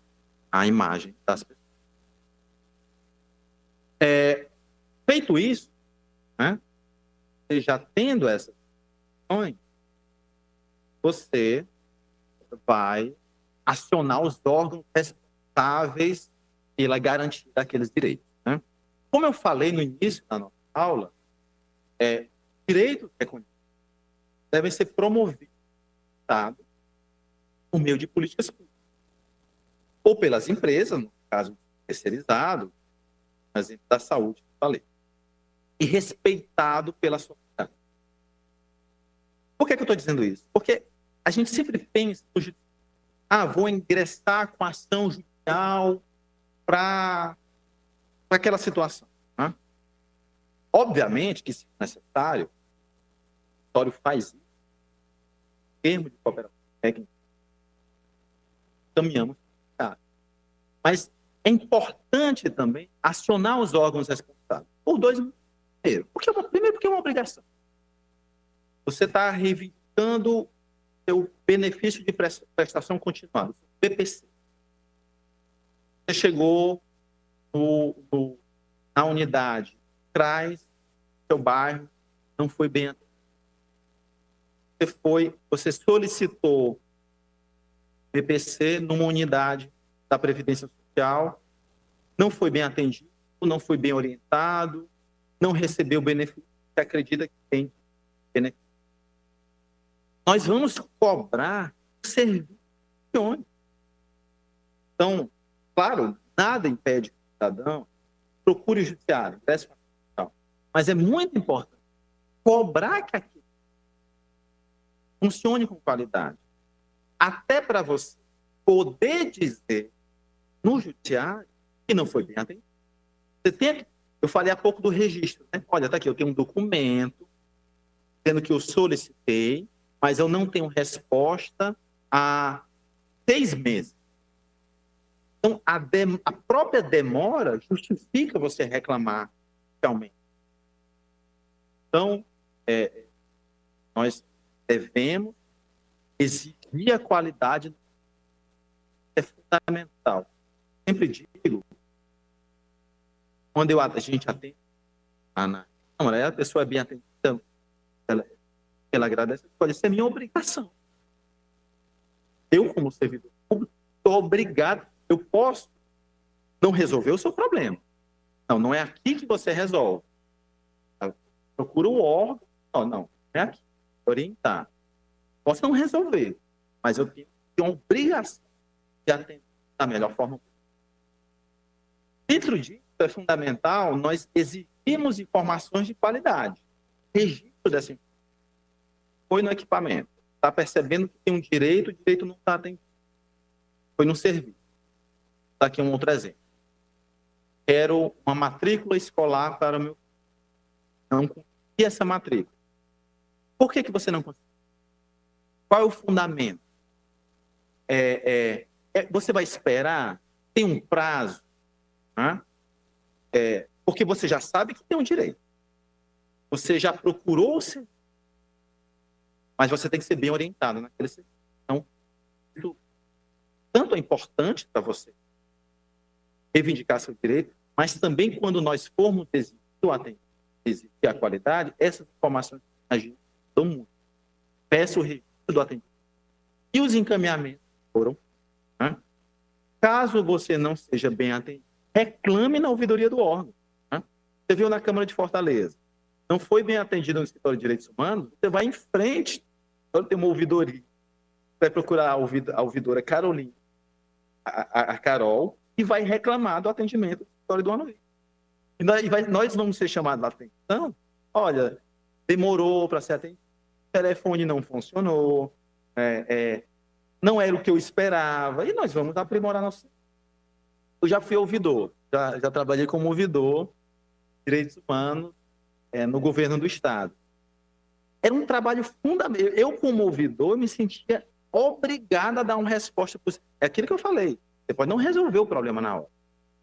a imagem das pessoas. Feito isso, né, você já tendo essas questões, você vai acionar os órgãos responsáveis pela garantia daqueles direitos. Né? Como eu falei no início da nossa aula, direitos reconhecidos devem ser promovidos por meio de políticas públicas, ou pelas empresas, no caso terceirizado, por exemplo, da saúde, que eu falei, e respeitado pela sociedade. Por que eu estou dizendo isso? Porque a gente sempre pensa, vou ingressar com ação judicial para aquela situação. Né? Obviamente que, se necessário, o escritório faz isso, em termos de cooperação técnica, caminhamos. Mas é importante também acionar os órgãos responsáveis por dois motivos. Primeiro, porque é uma obrigação. Você está reivindicando seu benefício de prestação continuada, BPC. Você chegou na unidade, traz seu bairro, não foi bem atendido. Você solicitou BPC numa unidade da Previdência Social, não foi bem atendido, não foi bem orientado, não recebeu o benefício que acredita que tem benefício. Nós vamos cobrar o serviço de ônibus. Então, claro, nada impede que o cidadão procure o judiciário, mas é muito importante cobrar que aquilo funcione com qualidade. Até para você poder dizer no judiciário que não foi bem atendido. Eu falei há pouco do registro. Né? Olha, está aqui, eu tenho um documento dizendo que eu solicitei, mas eu não tenho resposta há 6 meses. Então, a própria demora justifica você reclamar realmente. Então, nós devemos exigir a qualidade, é fundamental. Sempre digo, quando a gente atende, a pessoa é bem atendida, ela agradece, pode ser minha obrigação. Eu, como servidor público, estou obrigado, eu posso não resolver o seu problema. Não é aqui que você resolve. Procura o órgão, não é aqui, orientar. Posso não resolver, mas eu tenho uma obrigação de atender da melhor forma possível. Dentro disso, é fundamental nós exigirmos informações de qualidade. Registro dessa informação. Foi no equipamento. Está percebendo que tem um direito, o direito não está atendido. Foi no serviço. Está aqui um outro exemplo. Quero uma matrícula escolar para o meu filho. Não consegui essa matrícula. Por que você não conseguiu? Qual é o fundamento? Você vai esperar? Tem um prazo? Né? Porque você já sabe que tem um direito. Você já procurou o serviço. Mas você tem que ser bem orientado naquele serviço. Então, isso tanto é importante para você reivindicar seu direito, mas também quando nós formos exigir a qualidade, essas informações ajudam muito. Peço o registro do atendimento. E os encaminhamentos foram. Né? Caso você não seja bem atendido, reclame na ouvidoria do órgão. Né? Você viu na Câmara de Fortaleza, não foi bem atendido no Escritório de Direitos Humanos, você vai em frente, tem uma ouvidoria, vai procurar a ouvidora Carolina, a Carol, e vai reclamar do atendimento do Escritório do Anuí. Nós vamos ser chamados a atenção, olha, demorou para ser atendido, o telefone não funcionou, não era o que eu esperava, e nós vamos aprimorar nosso. Eu já fui ouvidor, já trabalhei como ouvidor de direitos humanos no governo do Estado. era um trabalho fundamental. Eu, como ouvidor, me sentia obrigado a dar uma resposta possível. É aquilo que eu falei. Você pode não resolver o problema na hora,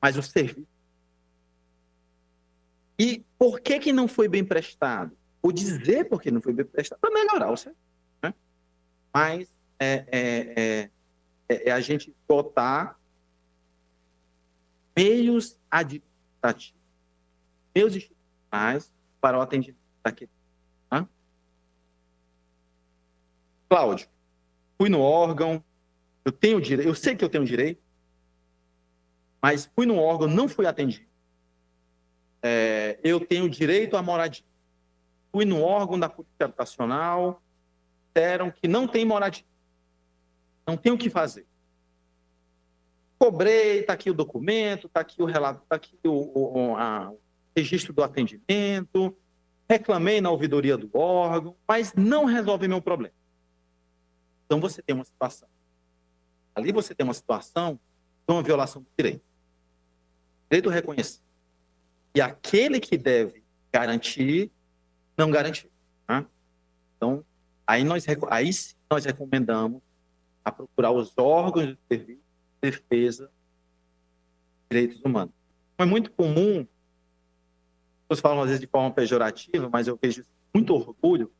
mas o serviço. E por que não foi bem prestado? Ou dizer por que não foi bem prestado para melhorar o serviço. Né? Mas é a gente botar meios administrativos, meios institucionais para o atendimento daquele. Tá? Cláudio, fui no órgão, eu tenho direito, eu sei que eu tenho direito, mas fui no órgão, não fui atendido. Eu tenho direito à moradia. Fui no órgão da polícia habitacional, disseram que não tem moradia. Não tem o que fazer. Cobrei, está aqui o documento, está aqui o relato, está aqui o registro do atendimento, reclamei na ouvidoria do órgão, mas não resolve meu problema. Então você tem uma situação. Ali você tem uma situação de uma violação do direito. Direito reconhecido. E aquele que deve garantir, não garantiu. Tá? Então, aí sim nós recomendamos a procurar os órgãos de serviço de defesa dos direitos humanos. É muito comum, pessoas falam às vezes de forma pejorativa, mas eu vejo muito orgulho,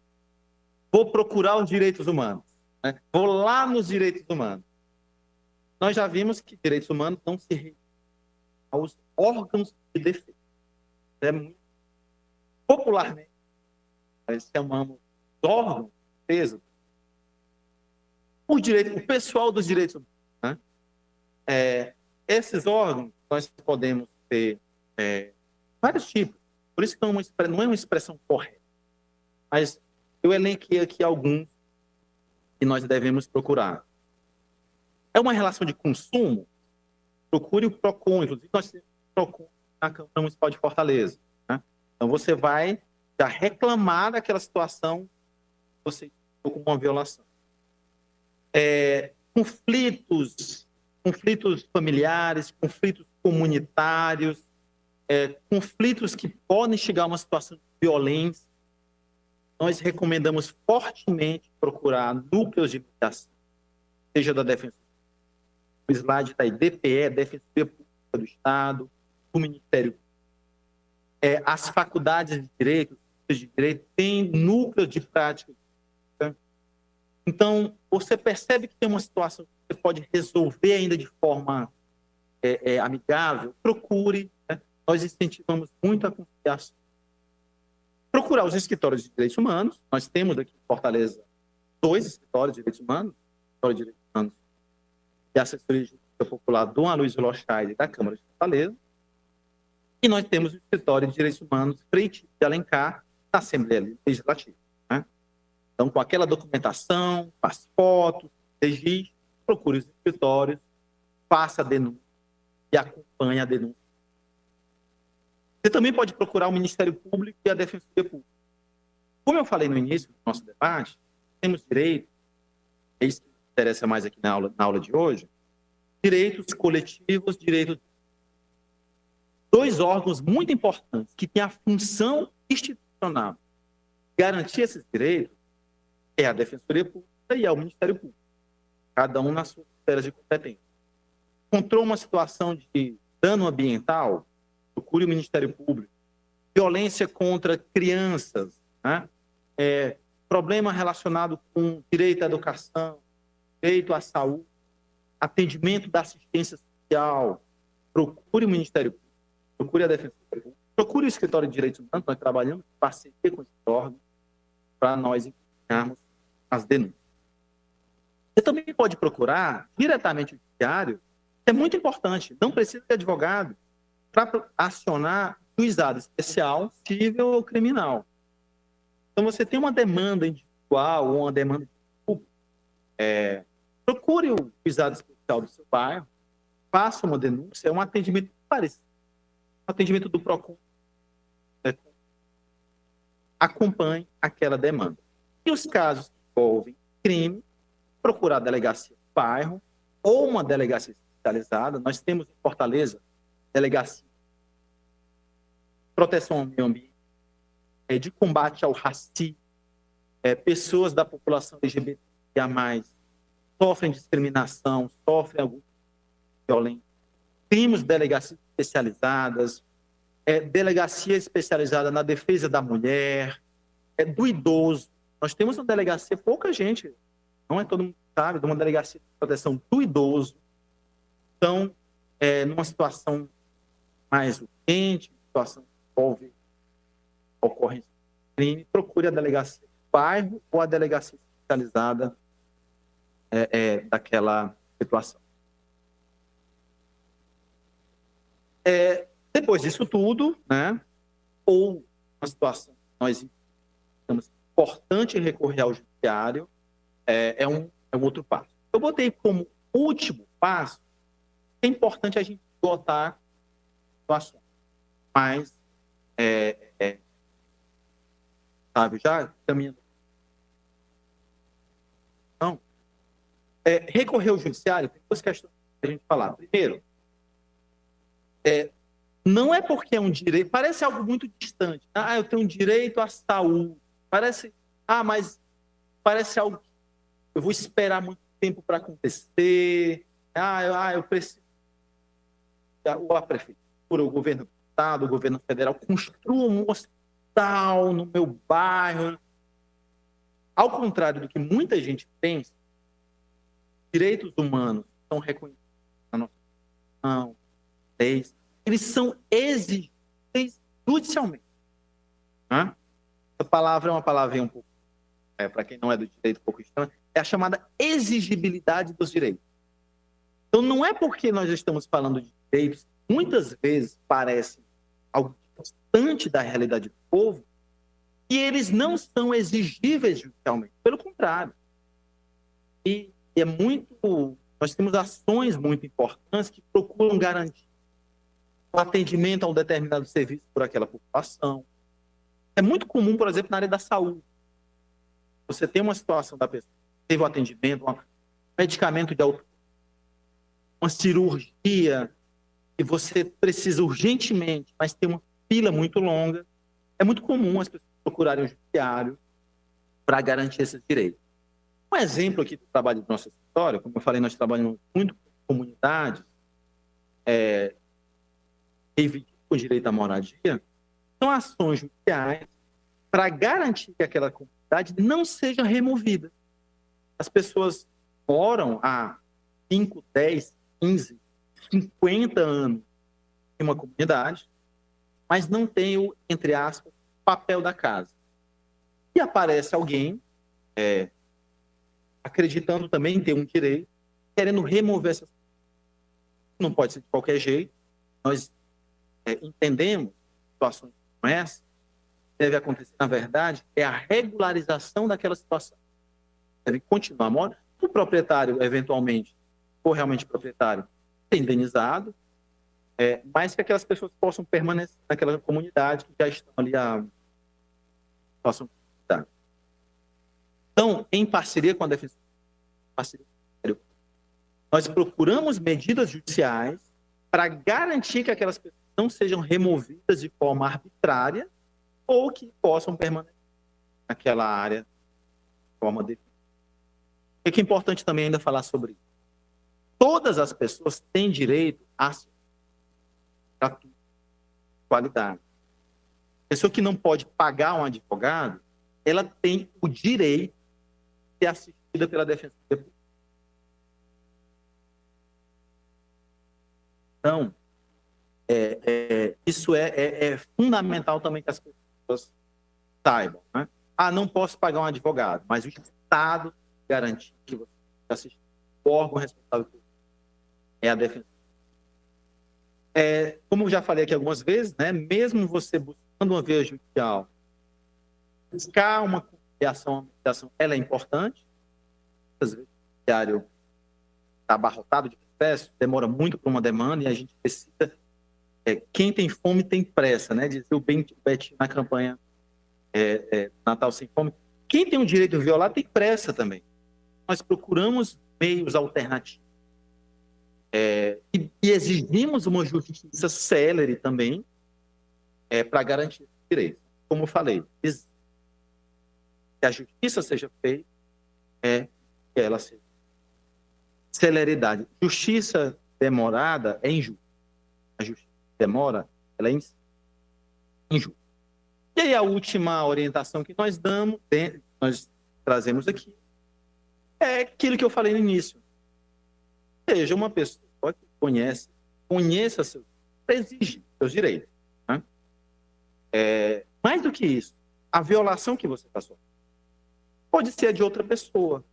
vou procurar os direitos humanos. Né? Vou lá nos direitos humanos. Nós já vimos que direitos humanos não se referem aos órgãos de defesa. É muito popularmente, nós chamamos de órgãos de defesa o pessoal dos direitos humanos. Né? Esses órgãos, nós podemos ter vários tipos. Por isso que não é uma expressão correta. Mas eu elenquei aqui alguns que nós devemos procurar. É uma relação de consumo? Procure o PROCON. Inclusive, nós temos o PROCON na Câmara Municipal de Fortaleza. Né? Então, você vai já reclamar daquela situação que você ficou com uma violação. Conflitos familiares, conflitos comunitários, conflitos que podem chegar a uma situação de violência. Nós recomendamos fortemente procurar núcleos de mediação, seja da Defensoria. O slide está aí, DPE, Defensoria Pública do Estado, do Ministério Público. As faculdades de direito têm núcleos de prática. Então, você percebe que tem uma situação que você pode resolver ainda de forma amigável, procure. Né? Nós incentivamos muito a conciliação. Procurar os escritórios de direitos humanos. Nós temos aqui em Fortaleza 2 escritórios de direitos humanos, escritório de direitos humanos e assessoria de justiça popular do Aloysio Lochaide da Câmara de Fortaleza. E nós temos o escritório de direitos humanos Frei Tito de Alencar da Assembleia Legislativa. Né? Então, com aquela documentação, faz fotos, registro, procure os escritórios, faça a denúncia e acompanhe a denúncia. Você também pode procurar o Ministério Público e a Defensoria Pública. Como eu falei no início do nosso debate, temos direito, é isso que me interessa mais aqui na aula de hoje, direitos coletivos, direitos... 2 órgãos muito importantes que têm a função institucional de garantir esses direitos é a Defensoria Pública e é o Ministério Público, cada um na sua esfera de competência. Encontrou uma situação de dano ambiental, procure o Ministério Público. Violência contra crianças, né? Problema relacionado com direito à educação, direito à saúde, atendimento da assistência social, procure o Ministério Público, procure a Defensoria Pública, procure o Escritório de Direitos Humanos, nós trabalhamos em parceria com esse órgão para nós encaminharmos as denúncias. Você também pode procurar diretamente o judiciário, é muito importante, não precisa de advogado para acionar juizado especial, civil ou criminal. Então, você tem uma demanda individual ou uma demanda pública, procure o juizado especial do seu bairro, faça uma denúncia, é um atendimento parecido, um atendimento do PROCON, acompanhe aquela demanda. E os casos que envolvem crime, procurar a delegacia do bairro ou uma delegacia especializada. Nós temos em Fortaleza delegacia de proteção ao meio ambiente, de combate ao racismo, pessoas da população LGBTQIA+, sofrem discriminação, sofrem algum tipo de violência. Temos delegacias especializadas, delegacia especializada na defesa da mulher, do idoso. Nós temos uma delegacia, pouca gente, não é todo mundo sabe, de uma delegacia de proteção do idoso. Então, numa situação mais urgente, situação que envolve ocorrência de crime, procure a delegacia do bairro ou a delegacia especializada daquela situação. Depois disso tudo, né, ou uma situação que nós entendemos importante recorrer ao judiciário, é um outro passo. Eu botei como último passo, é importante a gente botar situações, mas, sabe, já caminhando. Então, recorrer ao judiciário, tem duas questões para a gente falar. Primeiro, não é porque é um direito, parece algo muito distante. Eu tenho direito à saúde. Mas parece algo que eu vou esperar muito tempo para acontecer. Eu preciso. A prefeitura, o governo do estado, o governo federal construam um hospital no meu bairro. Ao contrário do que muita gente pensa, direitos humanos são reconhecidos na nossa Constituição, leis, eles são exigidos judicialmente. Essa palavra é uma palavrinha um pouco, para quem não é do direito, um pouco estranha, é a chamada exigibilidade dos direitos. Então, não é porque nós estamos falando de direitos, muitas vezes parecem algo distante da realidade do povo, e eles não são exigíveis judicialmente. Pelo contrário. E é muito... Nós temos ações muito importantes que procuram garantir o atendimento a um determinado serviço por aquela população. É muito comum, por exemplo, na área da saúde. Você tem uma situação da pessoa que teve o atendimento, um medicamento de alto, uma cirurgia, e você precisa urgentemente, mas tem uma fila muito longa. É muito comum as pessoas procurarem o judiciário para garantir esses direitos. Um exemplo aqui do trabalho do nosso escritório, como eu falei, nós trabalhamos muito com comunidades, com direito à moradia, são ações judiciais para garantir que aquela comunidade não seja removida. As pessoas moram há 5, 10, 15, 50 anos em uma comunidade, mas não tem o, entre aspas, papel da casa. E aparece alguém, acreditando também em ter um direito, querendo remover essas coisas. Não pode ser de qualquer jeito. Nós entendemos situações como essa, deve acontecer, na verdade, é a regularização daquela situação. Deve continuar morando. O proprietário, eventualmente, for realmente proprietário, ser indenizado, mas que aquelas pessoas possam permanecer naquela comunidade que já estão ali a situação. Então, em parceria com a Defensoria, nós procuramos medidas judiciais para garantir que aquelas pessoas não sejam removidas de forma arbitrária ou que possam permanecer naquela área de forma definitiva. O que é importante também ainda falar sobre isso? Todas as pessoas têm direito a qualidade. A pessoa que não pode pagar um advogado, ela tem o direito de ser assistida pela Defensoria Pública. Então, isso é fundamental também que as pessoas saibam. Né? Não posso pagar um advogado, mas o Estado garante que você assista. O órgão responsável por isso é a Defensoria. Como eu já falei aqui algumas vezes, né, mesmo você buscando uma via judicial, buscar uma conciliação, ela é importante. Às vezes o judiciário está abarrotado de processo, demora muito para uma demanda e a gente precisa... quem tem fome tem pressa, né? Dizia o Betinho na campanha Natal Sem Fome. Quem tem o direito de violar tem pressa também. Nós procuramos meios alternativos. E exigimos uma justiça célere também para garantir os direitos. Como eu falei, que a justiça seja feita é que ela seja. Celeridade. Justiça demorada é injusta. A justiça demora, ela é injusta. E aí a última orientação que nós damos, nós trazemos aqui, é aquilo que eu falei no início. Seja uma pessoa que conheça seus, exige seus direitos. Né? Mais do que isso, a violação que você passou pode ser de outra pessoa.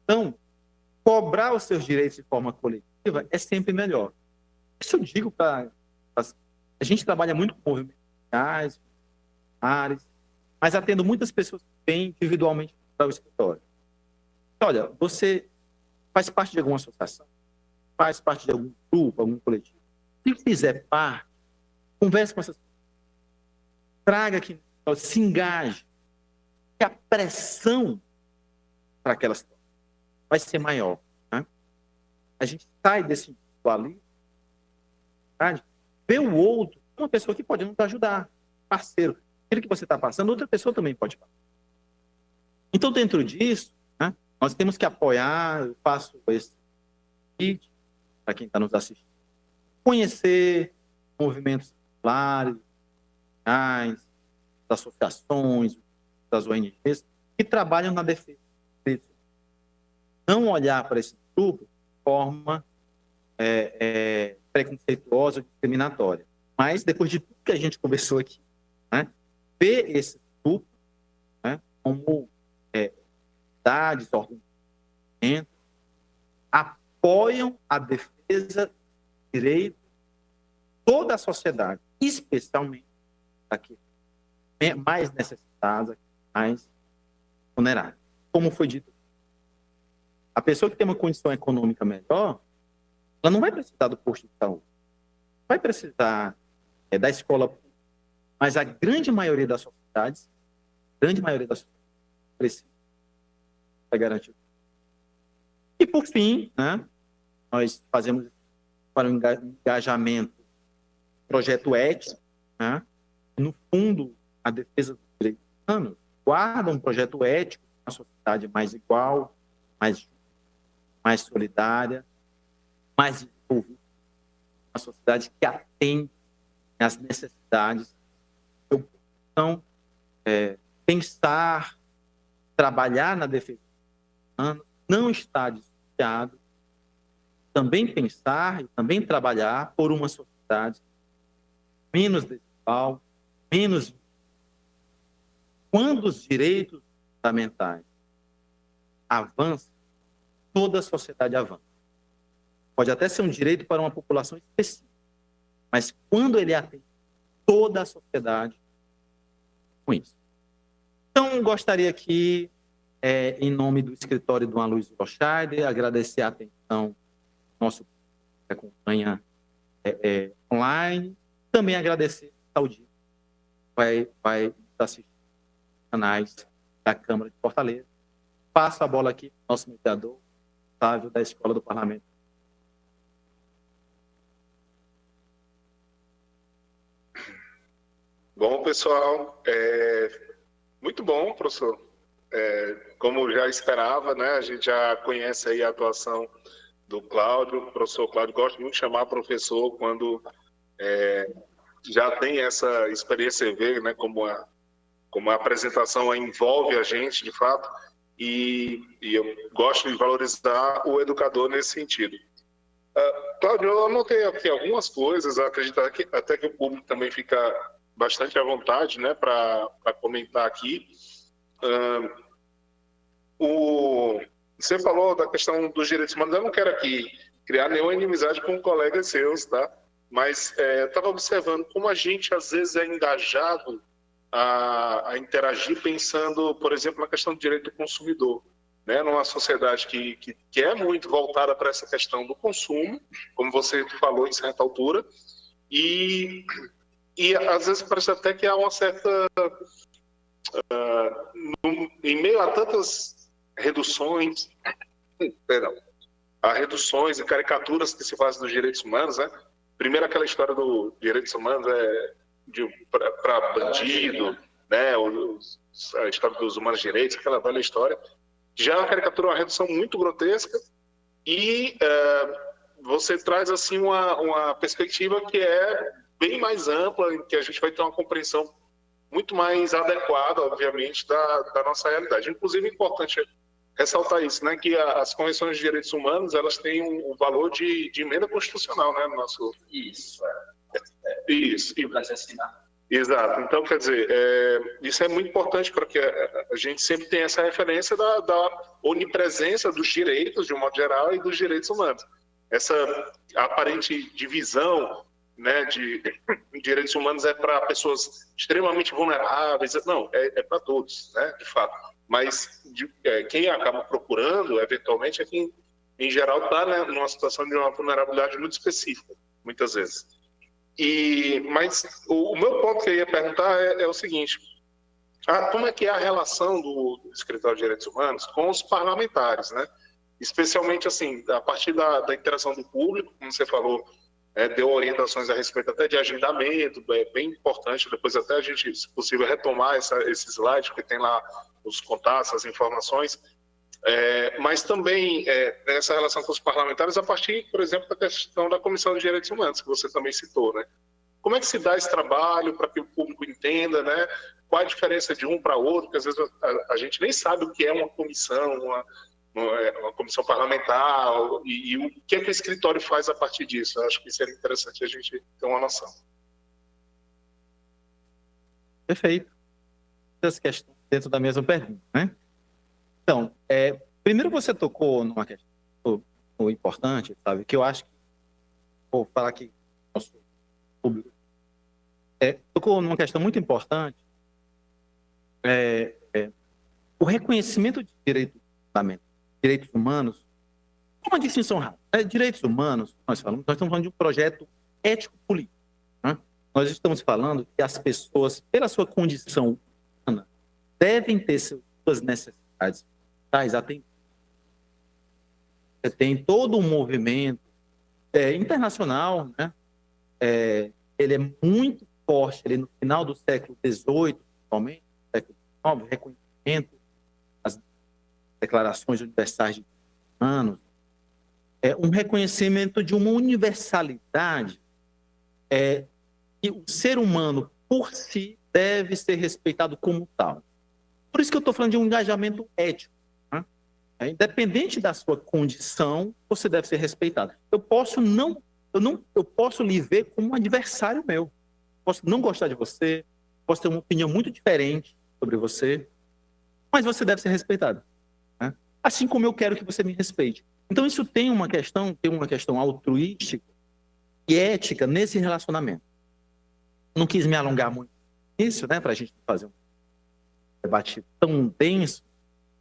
Então, cobrar os seus direitos de forma coletiva é sempre melhor. Isso eu digo para... A gente trabalha muito com movimentos sociais, mas atendo muitas pessoas que vêm individualmente para o escritório. Olha, você faz parte de alguma associação, faz parte de algum grupo, algum coletivo. Se fizer parte, converse com essas pessoas. Traga aqui, se engaje. Que a pressão para aquela situação vai ser maior. Né? A gente sai desse individualismo, vê o outro, uma pessoa que pode nos ajudar, parceiro. Aquilo que você está passando, outra pessoa também pode passar. Então, dentro disso, né, nós temos que apoiar, eu faço esse vídeo, para quem está nos assistindo, conhecer movimentos populares, das associações, das ONGs, que trabalham na defesa dos direitos. Não olhar para esse grupo de forma preconceituosa ou discriminatória. Mas, depois de tudo que a gente conversou aqui, né, ver esse grupo, né, como entidades, órgãos, apoiam a defesa do direito de toda a sociedade, especialmente daqueles mais necessitados, mais vulneráveis. Como foi dito, a pessoa que tem uma condição econômica melhor, ela não vai precisar do posto de saúde, vai precisar da escola pública, mas a grande maioria das sociedades, precisa garantir. E por fim, né, nós fazemos para o engajamento projeto ético, né, no fundo a defesa dos direitos humanos guarda um projeto ético, uma sociedade mais igual, mais solidária, mais desenvolvida, uma sociedade que atende às necessidades. Então, pensar, trabalhar na defesa humana não está dissociado. Também pensar e também trabalhar por uma sociedade menos desigual, menos... Quando os direitos fundamentais avançam, toda a sociedade avança. Pode até ser um direito para uma população específica, mas quando ele atende toda a sociedade, com isso. Então, gostaria aqui, em nome do escritório do Aloysio Rochard, agradecer a atenção do nosso que acompanha online, também agradecer a audiência que vai assistir canais da Câmara de Fortaleza. Passo a bola aqui para o nosso mediador, Sávio, da Escola do Parlamento. Bom, pessoal, muito bom, professor. Como já esperava, né, a gente já conhece aí a atuação do Cláudio. O professor Cláudio gosta muito de chamar professor quando já tem essa experiência, né, como a apresentação envolve a gente, de fato, e eu gosto de valorizar o educador nesse sentido. Cláudio, eu anotei aqui algumas coisas, acredito que até que o público também fica bastante à vontade, né, para comentar aqui. Você falou da questão dos direitos humanos. Eu não quero aqui criar nenhuma inimizade com colegas seus, tá? Mas estava observando como a gente às vezes é engajado a interagir pensando, por exemplo, na questão do direito do consumidor, né? Numa sociedade que é muito voltada para essa questão do consumo, como você falou em certa altura, e às vezes parece até que há uma certa... em meio a tantas reduções, a reduções e caricaturas que se fazem dos direitos humanos, né? Primeiro aquela história dos direitos humanos para bandido, né, a história dos humanos direitos, aquela velha história. Já a caricatura é uma redução muito grotesca e você traz assim uma perspectiva que é bem mais ampla, em que a gente vai ter uma compreensão muito mais adequada, obviamente, da nossa realidade. Inclusive, é importante ressaltar isso, né, que as convenções de direitos humanos, elas têm um valor de emenda constitucional, né, no nosso... Isso. Isso. Para se assinar. Exato. Então, quer dizer, isso é muito importante para que a gente sempre tenha essa referência da onipresença dos direitos, de um modo geral, e dos direitos humanos. Essa aparente divisão, né, de direitos humanos é para pessoas extremamente vulneráveis. Não, é para todos, né, de fato. Mas quem acaba procurando, eventualmente, é quem, em geral, está, né, numa situação de uma vulnerabilidade muito específica, muitas vezes. Mas o meu ponto que eu ia perguntar é o seguinte: como é que é a relação do Escritório de Direitos Humanos com os parlamentares, né? Especialmente, assim, a partir da interação do público, como você falou, deu orientações a respeito até de agendamento, é bem importante, depois até a gente, se possível, retomar esse slide, porque tem lá os contatos, as informações, mas também nessa relação com os parlamentares, a partir, por exemplo, da questão da Comissão de Direitos Humanos, que você também citou, né? Como é que se dá esse trabalho para que o público entenda, né? Qual a diferença de um para outro, porque às vezes a gente nem sabe o que é uma comissão, uma comissão parlamentar, e o que é que o escritório faz a partir disso. Eu acho que seria interessante a gente ter uma noção. Perfeito. Essas questões dentro da mesma pergunta, né? Então, primeiro você tocou numa questão importante, sabe, que eu acho que vou falar aqui nosso público, tocou numa questão muito importante, o reconhecimento de direitos humanos, uma distinção rápida. Direitos humanos, nós estamos falando de um projeto ético-político, né? Nós estamos falando que as pessoas, pela sua condição humana, devem ter suas necessidades atendidas. Você tem todo um movimento internacional, né? Ele é muito forte, ele no final do século XVIII, principalmente, século XIX, reconhecimento das declarações universais de direitos humanos, um reconhecimento de uma universalidade que o ser humano, por si, deve ser respeitado como tal. Por isso que eu estou falando de um engajamento ético. Né? Independente da sua condição, você deve ser respeitado. Eu posso lhe ver como um adversário meu. Posso não gostar de você, posso ter uma opinião muito diferente sobre você, mas você deve ser respeitado. Né? Assim como eu quero que você me respeite. Então isso tem uma questão altruística e ética nesse relacionamento. Não quis me alongar muito nisso, né, para a gente fazer um debate tão denso,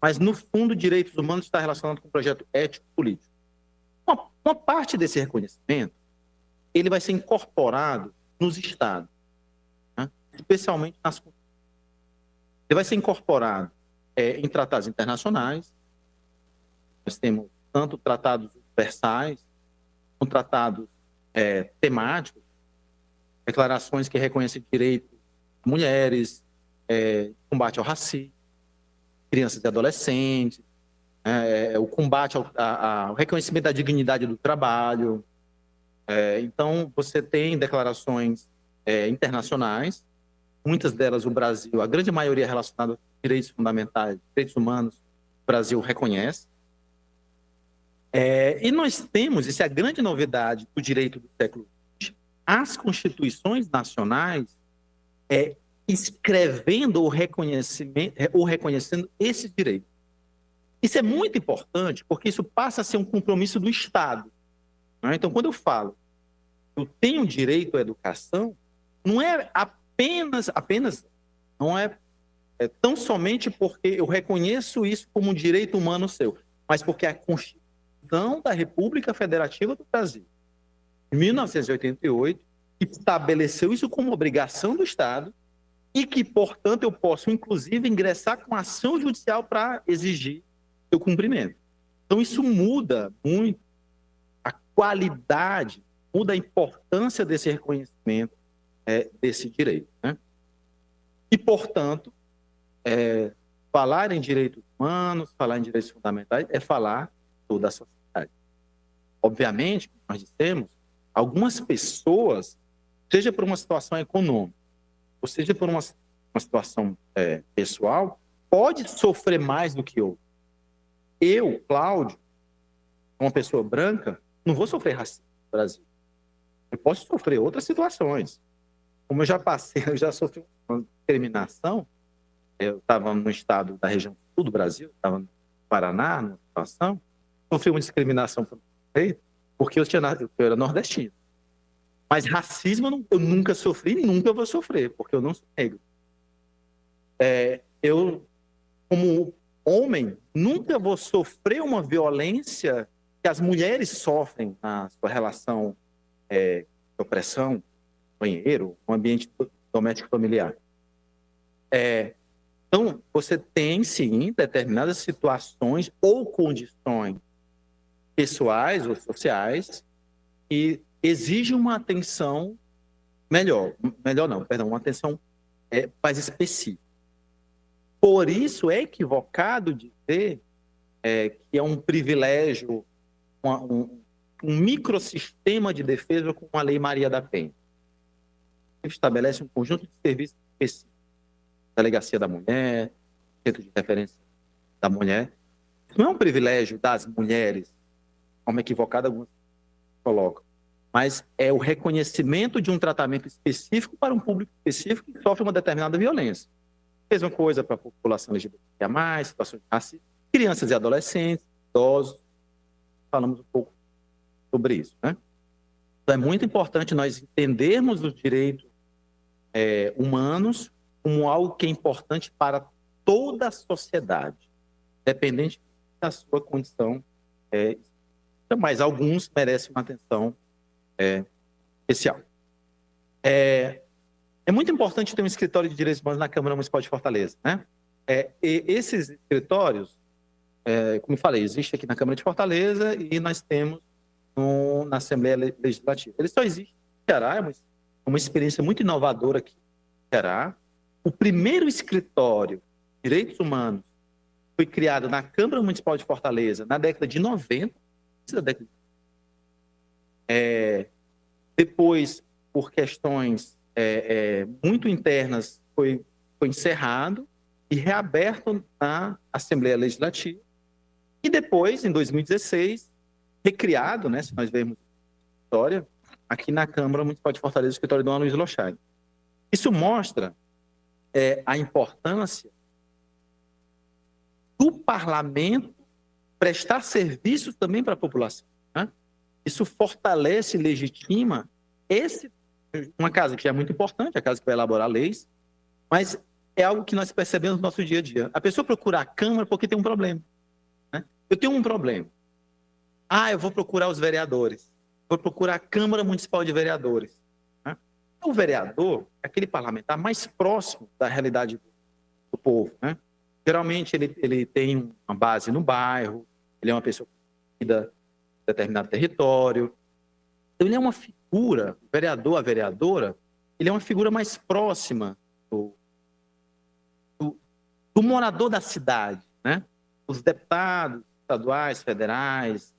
mas no fundo direitos humanos está relacionado com o projeto ético-político. Uma parte desse reconhecimento, ele vai ser incorporado nos estados, né, especialmente nas constituições. Ele vai ser incorporado em tratados internacionais. Nós temos tanto tratados universais, como tratados temáticos, declarações que reconhecem direitos de mulheres, combate ao racismo, crianças e adolescentes, o combate ao reconhecimento da dignidade do trabalho. Então, você tem declarações internacionais, muitas delas o Brasil, a grande maioria relacionada a direitos fundamentais, direitos humanos, o Brasil reconhece. E nós temos, isso é a grande novidade do direito do século XX, as constituições nacionais escrevendo ou reconhecendo esses direitos. Isso é muito importante, porque isso passa a ser um compromisso do Estado. Né? Então, quando eu falo eu tenho direito à educação, não é apenas não é tão somente porque eu reconheço isso como um direito humano seu, mas porque a Constituição da República Federativa do Brasil, de 1988, estabeleceu isso como obrigação do Estado e que, portanto, eu posso, inclusive, ingressar com ação judicial para exigir seu cumprimento. Então, isso muda muito a qualidade, muda a importância desse reconhecimento desse direito. Né? E, portanto, falar em direitos humanos, falar em direitos fundamentais, é falar toda a sociedade. Obviamente, como nós dissemos, algumas pessoas, seja por uma situação econômica, ou seja por uma situação pessoal, pode sofrer mais do que outro. Eu, Cláudio, uma pessoa branca, não vou sofrer racismo no Brasil. Eu posso sofrer outras situações. Como eu já sofri uma discriminação. Eu estava no estado da região sul do Brasil, estava no Paraná, numa situação, sofri uma discriminação porque eu era nordestino. Mas racismo eu nunca sofri, nunca vou sofrer, porque eu não sou negro. Eu, como homem, nunca vou sofrer uma violência que as mulheres sofrem na sua relação de opressão, banheiro, um ambiente doméstico familiar. Então, você tem, sim, determinadas situações ou condições pessoais ou sociais que exigem uma atenção uma atenção mais específica. Por isso, é equivocado dizer que é um privilégio, um microsistema de defesa com a Lei Maria da Penha. Ele estabelece um conjunto de serviços específicos. Delegacia da Mulher, Centro de Referência da Mulher. Isso não é um privilégio das mulheres, como equivocado alguns colocam, mas é o reconhecimento de um tratamento específico para um público específico que sofre uma determinada violência. Mesma coisa para a população LGBT+, situações de racismo, crianças e adolescentes, idosos. Falamos um pouco sobre isso, né? Então, é muito importante nós entendermos os direitos humanos como algo que é importante para toda a sociedade, independente da sua condição. Mas alguns merecem uma atenção especial. É muito importante ter um escritório de direitos humanos na Câmara Municipal de Fortaleza, né? E esses escritórios, como eu falei, existe aqui na Câmara de Fortaleza e nós temos na Assembleia Legislativa. Ele só existe no Ceará, é uma experiência muito inovadora aqui no Ceará. O primeiro escritório de direitos humanos foi criado na Câmara Municipal de Fortaleza na década de 90. Depois, por questões muito internas, foi encerrado e reaberto na Assembleia Legislativa. E depois, em 2016, recriado, né, se nós vermos a história, aqui na Câmara Municipal de Fortaleza, o escritório do Dona Luiz Lochai. Isso mostra a importância do parlamento prestar serviços também para a população, né? Isso fortalece e legitima uma casa que já é muito importante, a casa que vai elaborar leis, mas é algo que nós percebemos no nosso dia a dia. A pessoa procura a Câmara porque tem um problema, né? Eu tenho um problema. Eu vou procurar os vereadores. Vou procurar a Câmara Municipal de Vereadores. Né? O vereador é aquele parlamentar mais próximo da realidade do povo, né? Geralmente ele tem uma base no bairro, ele é uma pessoa que cuida de determinado território. Então ele é uma figura, o vereador, a vereadora, ele é uma figura mais próxima do morador da cidade, né? Os deputados estaduais, federais,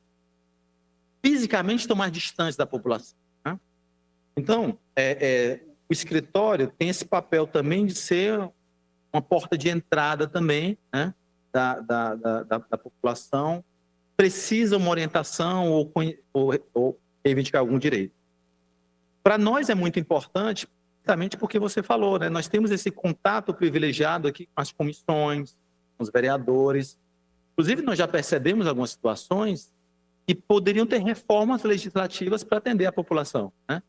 fisicamente estão mais distantes da população, né? Então, o escritório tem esse papel também de ser uma porta de entrada também, né, da população, precisa uma orientação ou reivindicar algum direito. Para nós é muito importante, justamente porque você falou, né, nós temos esse contato privilegiado aqui com as comissões, com os vereadores. Inclusive, nós já percebemos algumas situações que poderiam ter reformas legislativas para atender a população, né?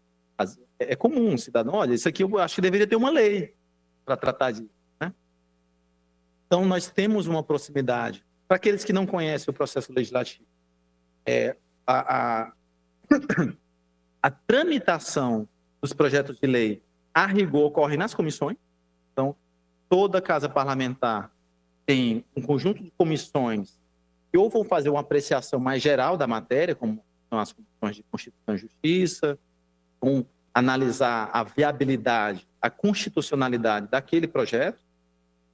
É comum, cidadão, olha, isso aqui eu acho que deveria ter uma lei para tratar disso, né? Então, nós temos uma proximidade. Para aqueles que não conhecem o processo legislativo, a tramitação dos projetos de lei, a rigor, ocorre nas comissões. Então, toda casa parlamentar tem um conjunto de comissões que ou vão fazer uma apreciação mais geral da matéria, como são as comissões de Constituição e Justiça, com analisar a viabilidade, a constitucionalidade daquele projeto.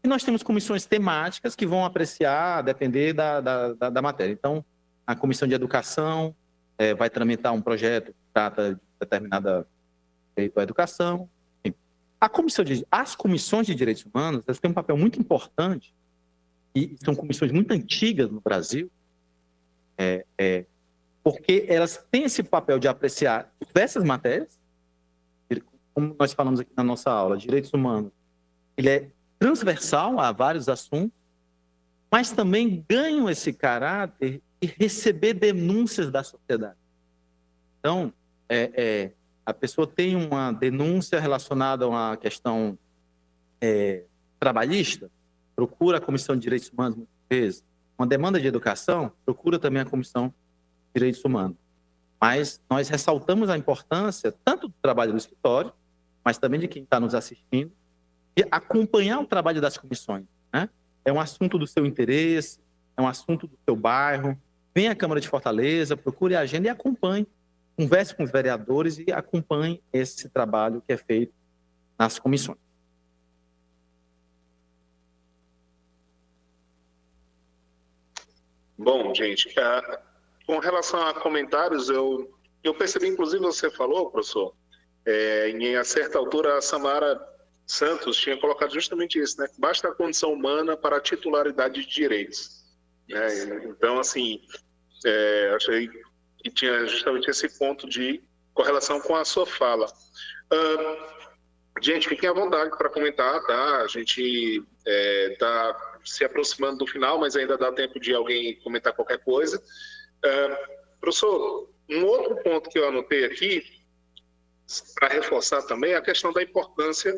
E nós temos comissões temáticas que vão apreciar, depender da matéria. Então, a Comissão de Educação vai tramitar um projeto que trata de determinada direito à educação. Enfim. As comissões de direitos humanos, elas têm um papel muito importante, e são comissões muito antigas no Brasil, porque elas têm esse papel de apreciar diversas matérias, como nós falamos aqui na nossa aula, direitos humanos, ele é transversal a vários assuntos, mas também ganham esse caráter de receber denúncias da sociedade. Então, a pessoa tem uma denúncia relacionada a uma questão trabalhista, procura a Comissão de Direitos Humanos muitas vezes. Uma demanda de educação, procura também a Comissão de Direitos Humanos. Mas nós ressaltamos a importância tanto do trabalho do escritório, mas também de quem está nos assistindo, de acompanhar o trabalho das comissões. Né? É um assunto do seu interesse, é um assunto do seu bairro. Venha à Câmara de Fortaleza, procure a agenda e acompanhe. Converse com os vereadores e acompanhe esse trabalho que é feito nas comissões. Bom, gente, com relação a comentários, eu percebi, inclusive você falou, professor, em certa altura a Samara Santos tinha colocado justamente isso, né? Basta a condição humana para a titularidade de direitos. Né? Então, assim, achei que tinha justamente esse ponto de correlação com a sua fala. Gente, fiquem à vontade para comentar, tá? A gente está se aproximando do final, mas ainda dá tempo de alguém comentar qualquer coisa. Professor, um outro ponto que eu anotei aqui, para reforçar também, é a questão da importância,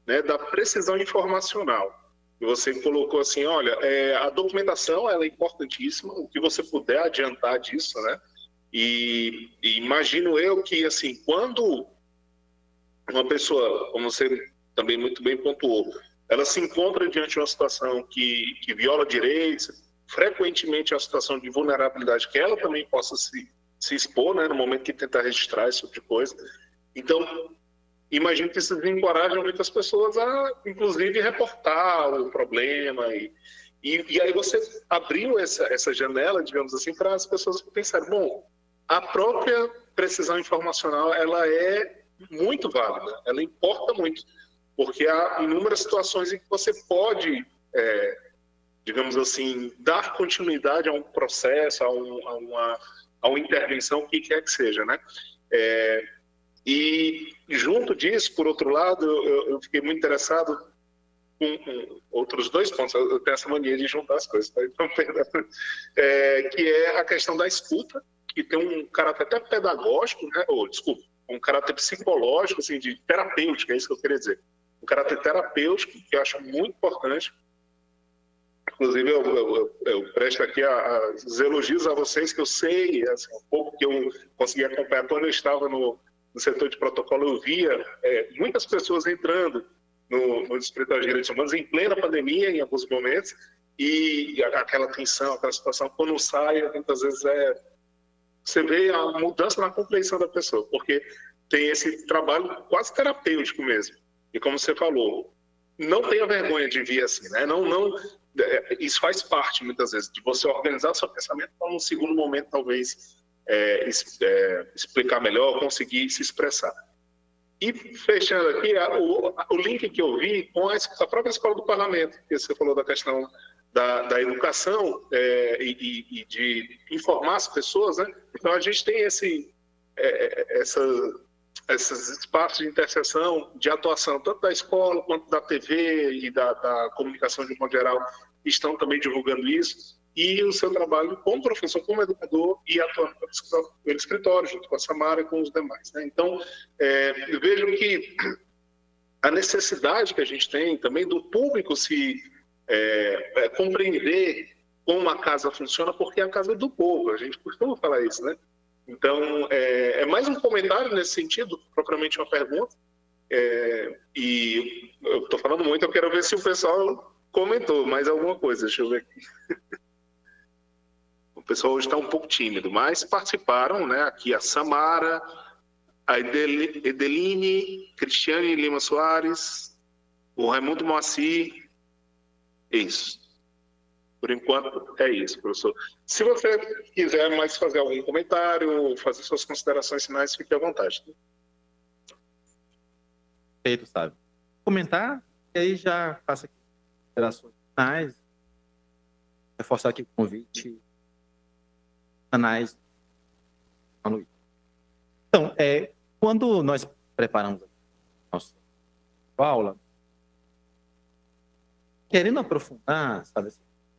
né, da precisão informacional. E você colocou assim, olha, a documentação ela é importantíssima, o que você puder adiantar disso, né? E imagino eu que, assim, quando uma pessoa, como você também muito bem pontuou, ela se encontra diante de uma situação que viola direitos, frequentemente é uma situação de vulnerabilidade que ela também possa se expor, né, no momento que tentar registrar esse tipo de coisa. Então, imagino que isso desencoraja muitas pessoas a, inclusive, reportar o problema. E aí você abriu essa janela, digamos assim, para as pessoas pensarem, bom, a própria precisão informacional, ela é muito válida, ela importa muito, porque há inúmeras situações em que você pode, digamos assim, dar continuidade a um processo, a uma intervenção, o que quer que seja, né? E junto disso, por outro lado, eu fiquei muito interessado com outros dois pontos. Eu tenho essa mania de juntar as coisas, tá? Então, perdão. Que é a questão da escuta, que tem um caráter até pedagógico, né? Um caráter psicológico, assim, de terapêutico, é isso que eu queria dizer. Um caráter terapêutico, que eu acho muito importante. Inclusive, eu presto aqui os elogios a vocês, que eu sei, assim, um pouco que eu consegui acompanhar quando eu estava no setor de protocolo, eu via muitas pessoas entrando no escritório de direitos humanos em plena pandemia, em alguns momentos, e aquela tensão, aquela situação, quando sai, muitas vezes você vê a mudança na compreensão da pessoa, porque tem esse trabalho quase terapêutico mesmo. E como você falou, não tenha vergonha de vir assim, né? Isso faz parte, muitas vezes, de você organizar seu pensamento para um segundo momento, talvez, explicar melhor, conseguir se expressar. E fechando aqui, o link que eu vi com a própria Escola do Parlamento, que você falou da questão da educação e de informar as pessoas, né? Então a gente tem esses espaços de interseção, de atuação, tanto da escola quanto da TV e da comunicação de um modo geral, estão também divulgando isso. E o seu trabalho como professor, como educador e atuando pelo escritório, junto com a Samara e com os demais, né? Então, eu vejo que a necessidade que a gente tem também do público se compreender como a casa funciona, porque é a casa do povo, a gente costuma falar isso, né? Então, é mais um comentário nesse sentido, propriamente uma pergunta, e eu estou falando muito, eu quero ver se o pessoal comentou mais alguma coisa, deixa eu ver aqui. O pessoal hoje está um pouco tímido, mas participaram, né? Aqui a Samara, a Edeline Cristiane Lima Soares, o Raimundo Moacir. Isso. Por enquanto, é isso, professor. Se você quiser mais fazer algum comentário, fazer suas considerações finais, fique à vontade. Perfeito, sabe? Comentar, e aí já faço aqui considerações finais, reforçar aqui o convite, canais. Então, quando nós preparamos a nossa aula, querendo aprofundar, sabe,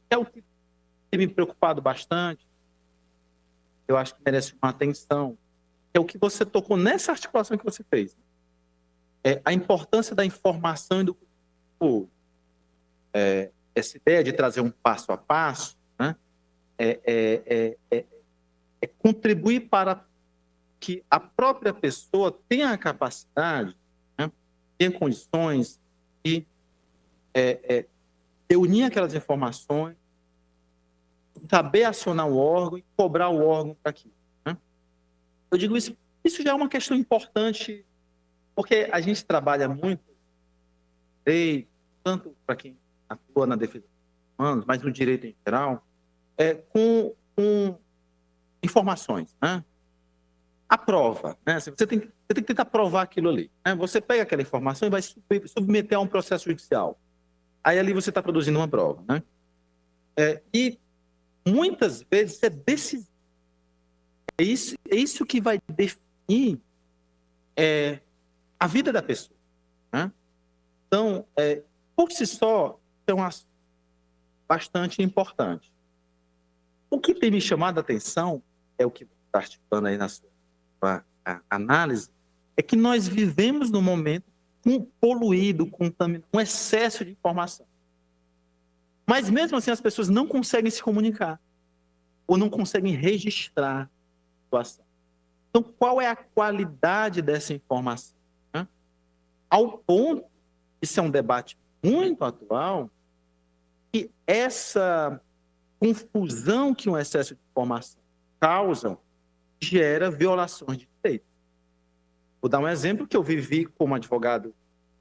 é o que tem me preocupado bastante, eu acho que merece uma atenção, é o que você tocou nessa articulação que você fez. A importância da informação e do essa ideia de trazer um passo a passo, né, contribuir para que a própria pessoa tenha a capacidade, né, tenha condições de reunir aquelas informações, saber acionar o órgão e cobrar o órgão para aquilo. Né? Eu digo isso já é uma questão importante, porque a gente trabalha muito, tanto para quem atua na defesa dos humanos, mas no direito em geral, com informações, né? A prova, né? Você tem que tentar provar aquilo ali. Né? Você pega aquela informação e vai submeter a um processo judicial. Aí ali você está produzindo uma prova, né? E muitas vezes é decisivo. É isso que vai definir a vida da pessoa. Né? Então, por si só, é um assunto bastante importante. O que tem me chamado a atenção, é o que você está articulando aí na sua análise, é que nós vivemos num momento poluído, contaminado, um excesso de informação. Mas mesmo assim as pessoas não conseguem se comunicar ou não conseguem registrar a situação. Então, qual é a qualidade dessa informação? Né? Ao ponto, isso é um debate muito atual, que essa confusão que um excesso de informação causa gera violações de direitos. Vou dar um exemplo que eu vivi como advogado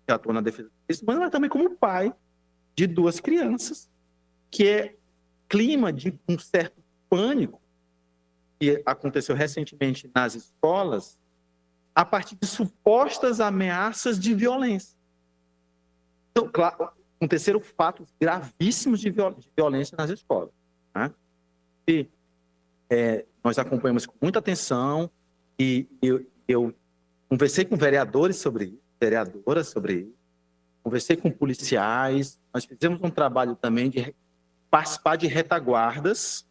que atua na defesa disso, mas também como pai de 2 crianças, que é clima de um certo pânico que aconteceu recentemente nas escolas a partir de supostas ameaças de violência. Então, claro, aconteceram fatos gravíssimos de violência nas escolas. Né? E nós acompanhamos com muita atenção e eu conversei com vereadores sobre isso, vereadoras sobre isso, conversei com policiais, nós fizemos um trabalho também de participar de retaguardas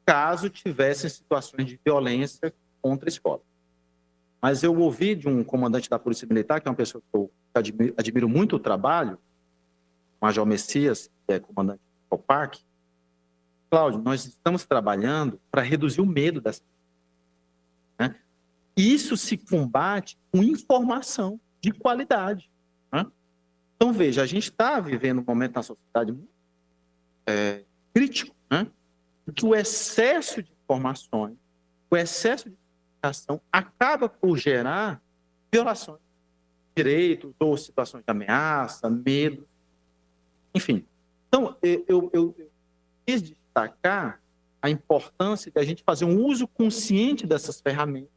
caso tivessem situações de violência contra a escola. Mas eu ouvi de um comandante da Polícia Militar, que é uma pessoa que eu admiro muito o trabalho, o Major Messias, que é comandante do COPAC, Cláudio, nós estamos trabalhando para reduzir o medo das pessoas. Né? E isso se combate com informação de qualidade. Né? Então, veja, a gente está vivendo um momento na sociedade muito crítico, né? Que o excesso de informações, o excesso de comunicação acaba por gerar violações de direitos ou situações de ameaça, medo, enfim. Então, eu quis destacar a importância de a gente fazer um uso consciente dessas ferramentas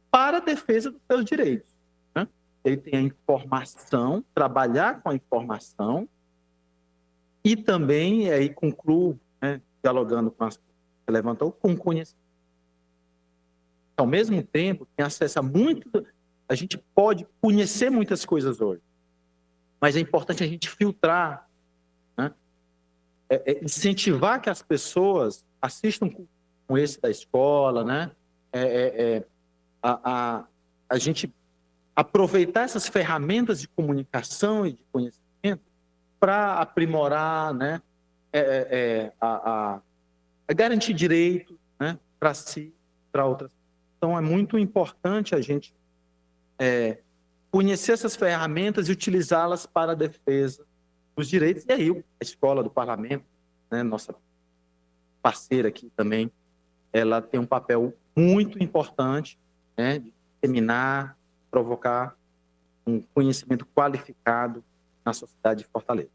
para a defesa dos seus direitos. Né? Ele tem a informação, trabalhar com a informação e também, aí concluo, né, dialogando com as que você levantou, com conhecimento. Ao mesmo tempo, tem acesso a muito... A gente pode conhecer muitas coisas hoje, mas é importante a gente filtrar, né? Incentivar que as pessoas assistam com esse da escola, né? A gente aproveitar essas ferramentas de comunicação e de conhecimento para aprimorar, né? A garantir direitos, né? Para si, para outras. Então, é muito importante a gente conhecer essas ferramentas e utilizá-las para a defesa dos direitos. E aí, a escola do parlamento, né, nossa parceira aqui também, ela tem um papel muito importante, né, de disseminar, provocar um conhecimento qualificado na sociedade de Fortaleza.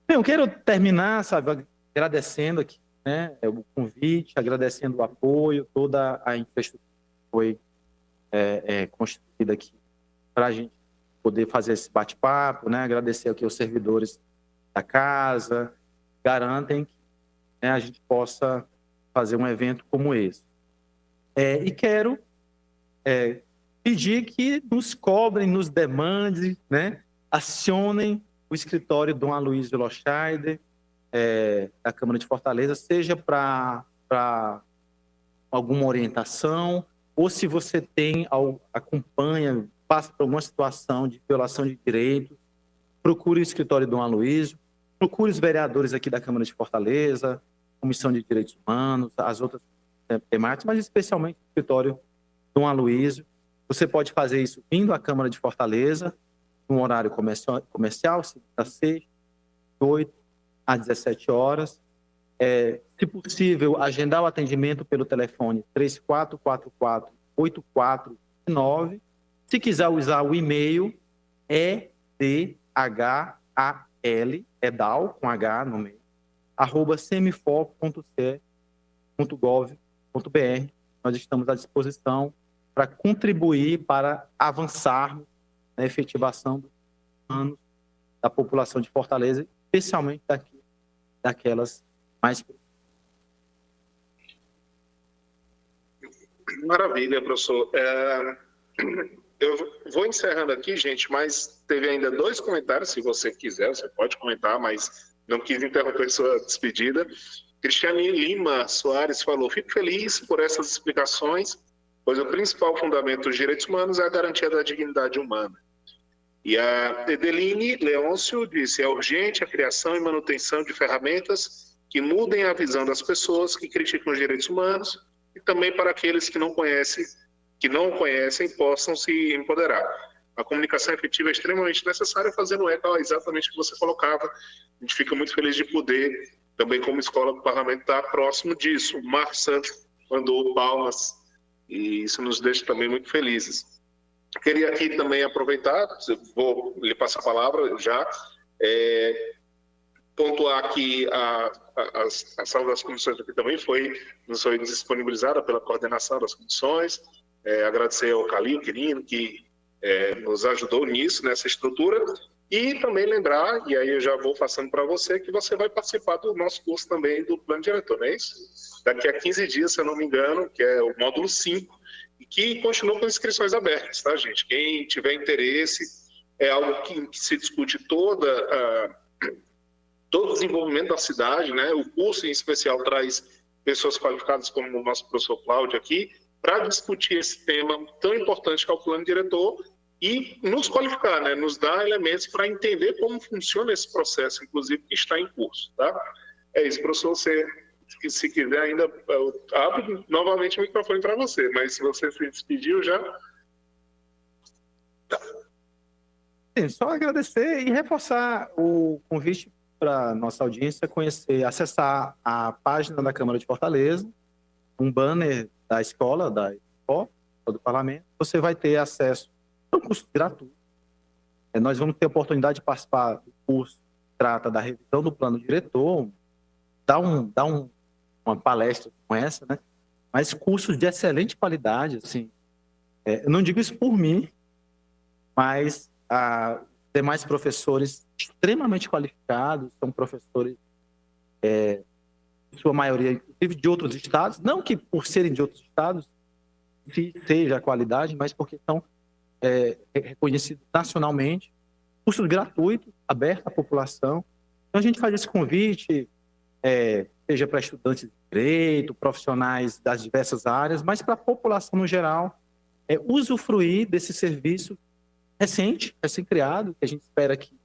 Bem, eu quero terminar, sabe, agradecendo aqui, né, o convite, agradecendo o apoio, toda a infraestrutura que foi constituída aqui para a gente poder fazer esse bate-papo, né, agradecer aqui aos servidores da casa, garantem que, né, a gente possa fazer um evento como esse. E quero pedir que nos cobrem, nos demandem, né, acionem o escritório Dom Aloysio Loscheider, da Câmara de Fortaleza, seja para alguma orientação, ou se você acompanha, passa por alguma situação de violação de direitos, procure o escritório Dom Aloysio, procure os vereadores aqui da Câmara de Fortaleza, Comissão de Direitos Humanos, as outras temáticas, mas especialmente o escritório Dom Aloysio. Você pode fazer isso vindo à Câmara de Fortaleza, num horário comercial, segunda a sexta, 8 às 17 horas. Se possível, agendar o atendimento pelo telefone 3444-8409. Se quiser usar o e-mail, edhal, com H no meio, @semifor.ce.gov.br. Nós estamos à disposição para contribuir para avançarmos na efetivação dos planos da população de Fortaleza, especialmente daquelas mais... Maravilha, professor. Eu vou encerrando aqui, gente, mas teve ainda 2 comentários, se você quiser, você pode comentar, mas não quis interromper sua despedida. Cristiane Lima Soares falou: fico feliz por essas explicações, pois o principal fundamento dos direitos humanos é a garantia da dignidade humana. E a Edeline Leôncio disse: é urgente a criação e manutenção de ferramentas que mudem a visão das pessoas que criticam os direitos humanos e também para aqueles que não o conhecem, possam se empoderar. A comunicação efetiva é extremamente necessária, fazendo eco exatamente o que você colocava. A gente fica muito feliz de poder, também como escola do parlamento, estar próximo disso. O Marcos Santos mandou palmas e isso nos deixa também muito felizes. Queria aqui também aproveitar, vou lhe passar a palavra já, pontuar que a sala das comissões aqui também nos foi disponibilizada pela coordenação das comissões. Agradecer ao Calil Quirino, que nos ajudou nisso, nessa estrutura, e também lembrar, e aí eu já vou passando para você, que você vai participar do nosso curso também do Plano Diretor, não é isso? Daqui a 15 dias, se eu não me engano, que é o módulo 5, e que continua com inscrições abertas, tá, gente? Quem tiver interesse, é algo que se discute todo o desenvolvimento da cidade, né? O curso, em especial, traz pessoas qualificadas como o nosso professor Cláudio aqui, para discutir esse tema tão importante que é o Plano Diretor e nos qualificar, né? Nos dar elementos para entender como funciona esse processo, inclusive, que está em curso, tá? É isso, professor, se quiser ainda, eu abro novamente o microfone para você, mas se você se despediu já... Tá. Sim, só agradecer e reforçar o convite para a nossa audiência conhecer, acessar a página da Câmara de Fortaleza, um banner da escola, do parlamento, você vai ter acesso a um curso gratuito. Nós vamos ter a oportunidade de participar do curso que trata da revisão do plano diretor, dar uma palestra como essa, né? Mas cursos de excelente qualidade, assim. Eu não digo isso por mim, mas demais professores extremamente qualificados, são professores, em sua maioria, inclusive de outros estados, não que por serem de outros estados seja a qualidade, mas porque são reconhecidos nacionalmente, cursos gratuitos, abertos à população. Então a gente faz esse convite, seja para estudantes de direito, profissionais das diversas áreas, mas para a população no geral, usufruir desse serviço recém-criado, que a gente espera que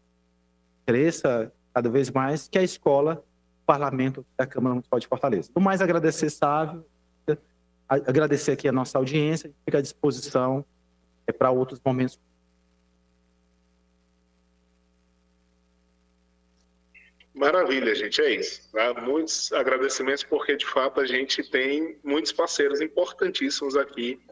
cresça cada vez mais, que é a escola Parlamento da Câmara Municipal de Fortaleza. No mais, agradecer, Sávio, agradecer aqui a nossa audiência, fica à disposição para outros momentos. Maravilha, gente, é isso. Tá? Muitos agradecimentos, porque de fato a gente tem muitos parceiros importantíssimos aqui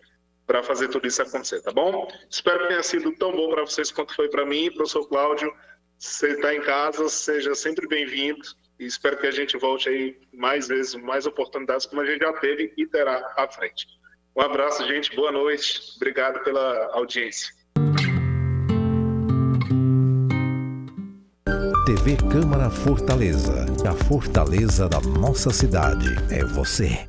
para fazer tudo isso acontecer, tá bom? Espero que tenha sido tão bom para vocês quanto foi para mim. Professor Cláudio, você está em casa, seja sempre bem-vindo e espero que a gente volte aí mais vezes, mais oportunidades como a gente já teve e terá à frente. Um abraço, gente, boa noite, obrigado pela audiência. TV Câmara Fortaleza, a fortaleza da nossa cidade é você.